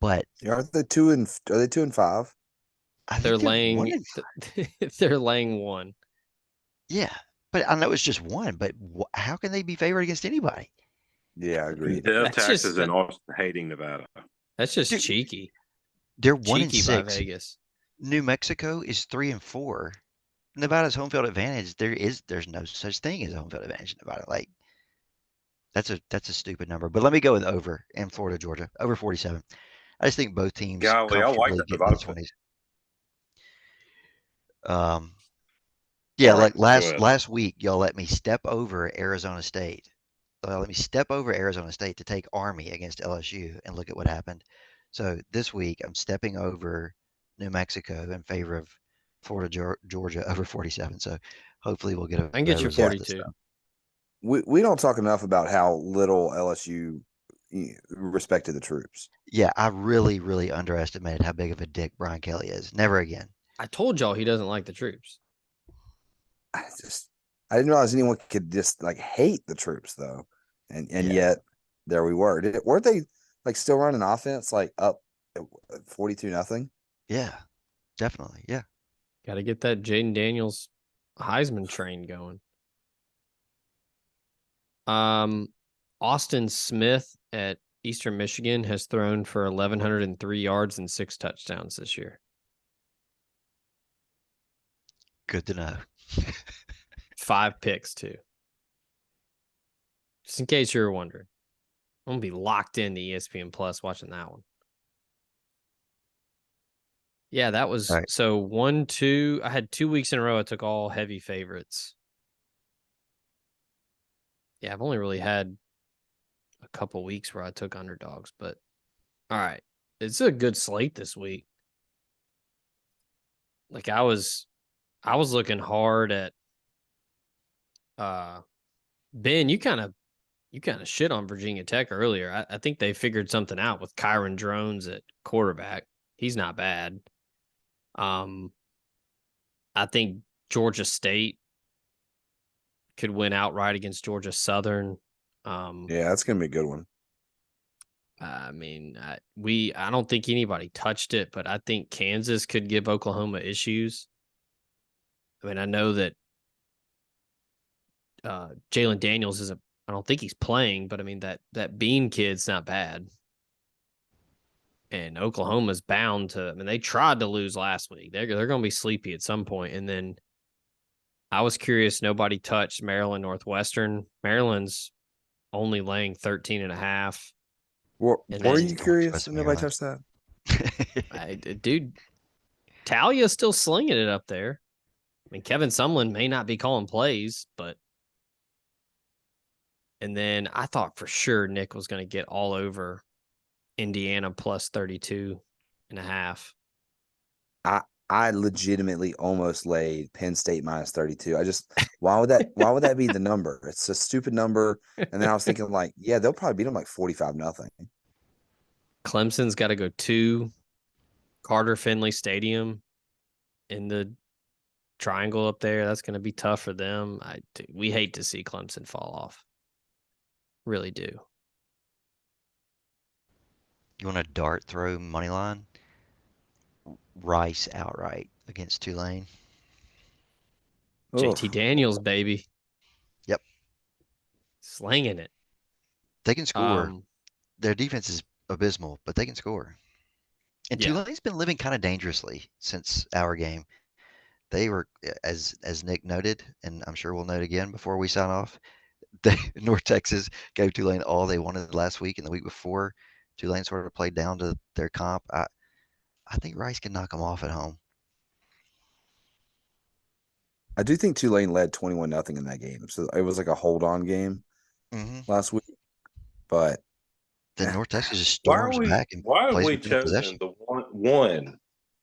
But are they 2 and 5? They're laying. They're laying 1. Yeah, but I know it's just 1. But how can they be favored against anybody? Yeah, I agree. Death taxes and Austin hating Nevada. That's just cheeky. They're cheeky 1-6. By Vegas. New Mexico is 3-4. Nevada's home field advantage. There's no such thing as a home field advantage in Nevada. Like that's a stupid number. But let me go with over in Florida, Georgia, over 47. I just think both teams Golly, I like comfortably that get Nevada in the 20s. Yeah, All like right, go ahead. last week, y'all let me step over Arizona State. Let me step over Arizona State to take Army against LSU, and look at what happened. So this week, I'm stepping over New Mexico in favor of Florida, Georgia over 47. So hopefully we'll get a I can get better you result this 42. time. We don't talk enough about how little LSU respected the troops. Yeah, I really, really underestimated how big of a dick Brian Kelly is. Never again. I told y'all he doesn't like the troops. I didn't realize anyone could just like hate the troops though, and Yeah. yet there we were. Weren't they like still running offense like up 42-0? Yeah, definitely. Yeah. Got to get that Jaden Daniels Heisman train going. Austin Smith at Eastern Michigan has thrown for 1,103 yards and 6 touchdowns this year. Good to know. 5 picks too. Just in case you were wondering. I'm going to be locked into ESPN Plus watching that one. Yeah, that was Right. so 1, 2. I had 2 weeks in a row. I took all heavy favorites. Yeah, I've only really had a couple weeks where I took underdogs, but all right. It's a good slate this week. Like I was looking hard at Ben, you kind of shit on Virginia Tech earlier. I think they figured something out with Kyron Drones at quarterback. He's not bad. I think Georgia State could win outright against Georgia Southern. Yeah, that's gonna be a good one. I mean, I don't think anybody touched it, but I think Kansas could give Oklahoma issues. I mean, I know that Jalen Daniels isn't. I don't think he's playing, but I mean that Bean kid's not bad. And Oklahoma's bound to. I mean, they tried to lose last week. They're going to be sleepy at some point. And then I was curious. Nobody touched Maryland Northwestern. Maryland's only laying 13.5. Were you Northwest curious if nobody Maryland. touched that? Dude, Talia's still slinging it up there. I mean, Kevin Sumlin may not be calling plays, but. And then I thought for sure Nick was going to get all over Indiana plus 32.5. I legitimately almost laid Penn State minus 32. why would that be the number? It's a stupid number. And then I was thinking like, yeah, they'll probably beat them like 45-0. Clemson's got to go to Carter Finley Stadium in the triangle up there. That's going to be tough for them. We hate to see Clemson fall off. Really do. You want a dart throw money line? Rice outright against Tulane. JT Daniels, baby. Yep. Slinging it. They can score. Their defense is abysmal, but they can score. And yeah. Tulane's been living kind of dangerously since our game. They were, as Nick noted, and I'm sure we'll note again before we sign off, North Texas gave Tulane all they wanted last week and the week before. Tulane sort of played down to their comp. I think Rice can knock them off at home. I do think Tulane led 21-0 in that game. So it was like a hold-on game last week. But then North Texas just storms back and why have plays we within the chosen possession. the one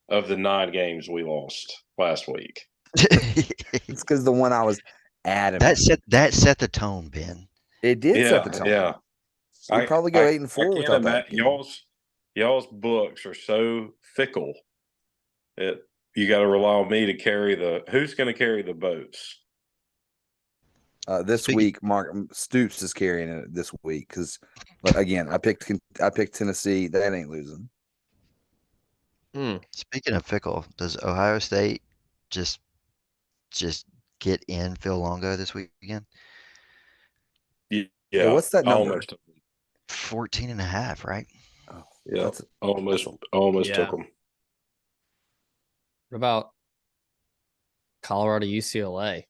of the 9 games we lost last week? It's because the one I was adamant. That set the tone, Ben. It did set the tone. Yeah. We'd probably go 8-4 without that. Y'all's books are so fickle that you got to rely on me to carry who's going to carry the boats? This week, Mark Stoops is carrying it this week because, again, I picked Tennessee. That ain't losing. Speaking of fickle, does Ohio State just get in Phil Longo this weekend? Yeah. What's that number? 14.5, right? Oh, yeah. Almost yeah. took them. What about Colorado UCLA?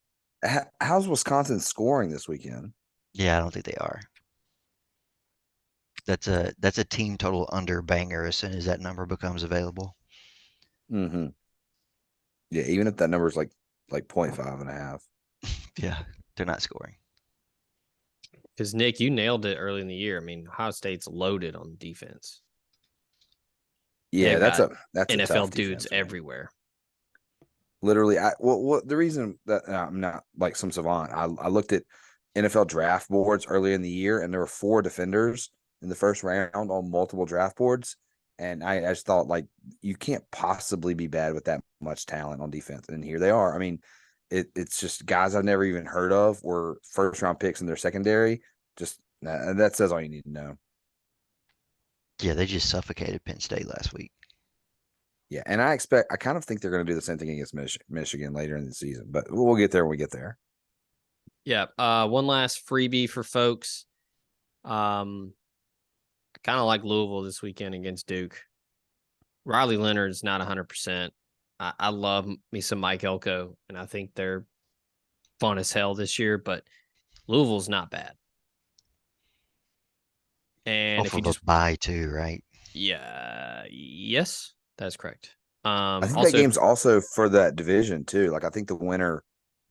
How's Wisconsin scoring this weekend? Yeah, I don't think they are. That's a team total under banger as soon as that number becomes available. Yeah, even if that number is like like 0.5. Yeah, they're not scoring. Because, Nick, you nailed it early in the year. I mean, Ohio State's loaded on defense. Yeah, that's a NFL tough dudes defense, man. everywhere. Literally, the reason that I'm not like some savant, I looked at NFL draft boards early in the year, and there were 4 defenders in the first round on multiple draft boards, and I just thought, like, you can't possibly be bad with that much talent on defense, and here they are. I mean, it's just guys I've never even heard of were first round picks in their secondary. Just that says all you need to know. Yeah, they just suffocated Penn State last week. Yeah, and I kind of think they're going to do the same thing against Michigan later in the season, but we'll get there when we get there. Yeah. One last freebie for folks. I kind of like Louisville this weekend against Duke. Riley Leonard's not 100%. I love me some Mike Elko, and I think they're fun as hell this year, but Louisville's not bad. And if you just buy too, right? Yeah, yes, that's correct. I think also, that game's also for that division too. Like, I think the winner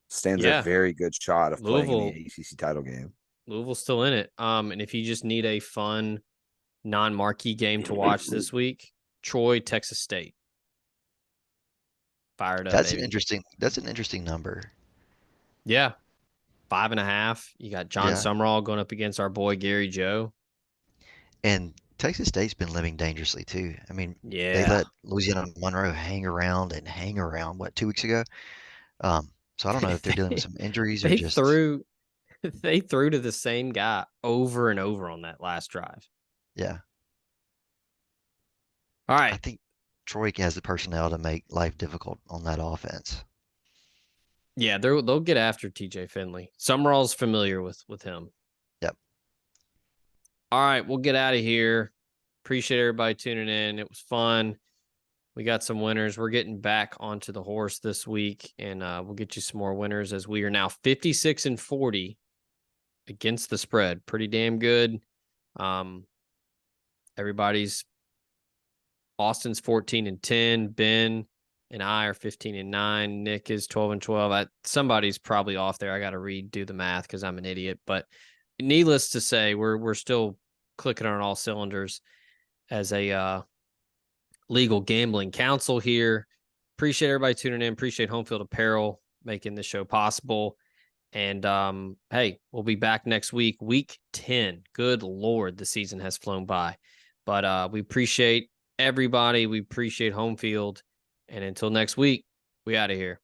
stands a very good shot of playing in the ACC title game. Louisville's still in it. And if you just need a fun, non-marquee game to watch this week, Troy, Texas State. Fired up. That's an interesting number. Yeah. 5.5. You got John Summerall going up against our boy Gary Joe. And Texas State's been living dangerously too. I mean, they let Louisiana Monroe hang around, 2 weeks ago? So I don't know if they're dealing with some injuries or just they threw to the same guy over and over on that last drive. Yeah. All right. I think Troy has the personnel to make life difficult on that offense. Yeah, they'll get after TJ Finley. Summerall's familiar with him. Yep. All right, we'll get out of here. Appreciate everybody tuning in. It was fun. We got some winners. We're getting back onto the horse this week, and we'll get you some more winners as we are now 56-40 against the spread. Pretty damn good. Everybody's Austin's 14-10. Ben and I are 15-9. Nick is 12-12. Somebody's probably off there. I got to redo the math because I'm an idiot. But needless to say, we're still clicking on all cylinders as a legal gambling counsel here. Appreciate everybody tuning in. Appreciate Home Field Apparel making this show possible. And hey, we'll be back next week, week 10. Good Lord, the season has flown by. But we appreciate everybody. We appreciate Home Field. And until next week, we out of here.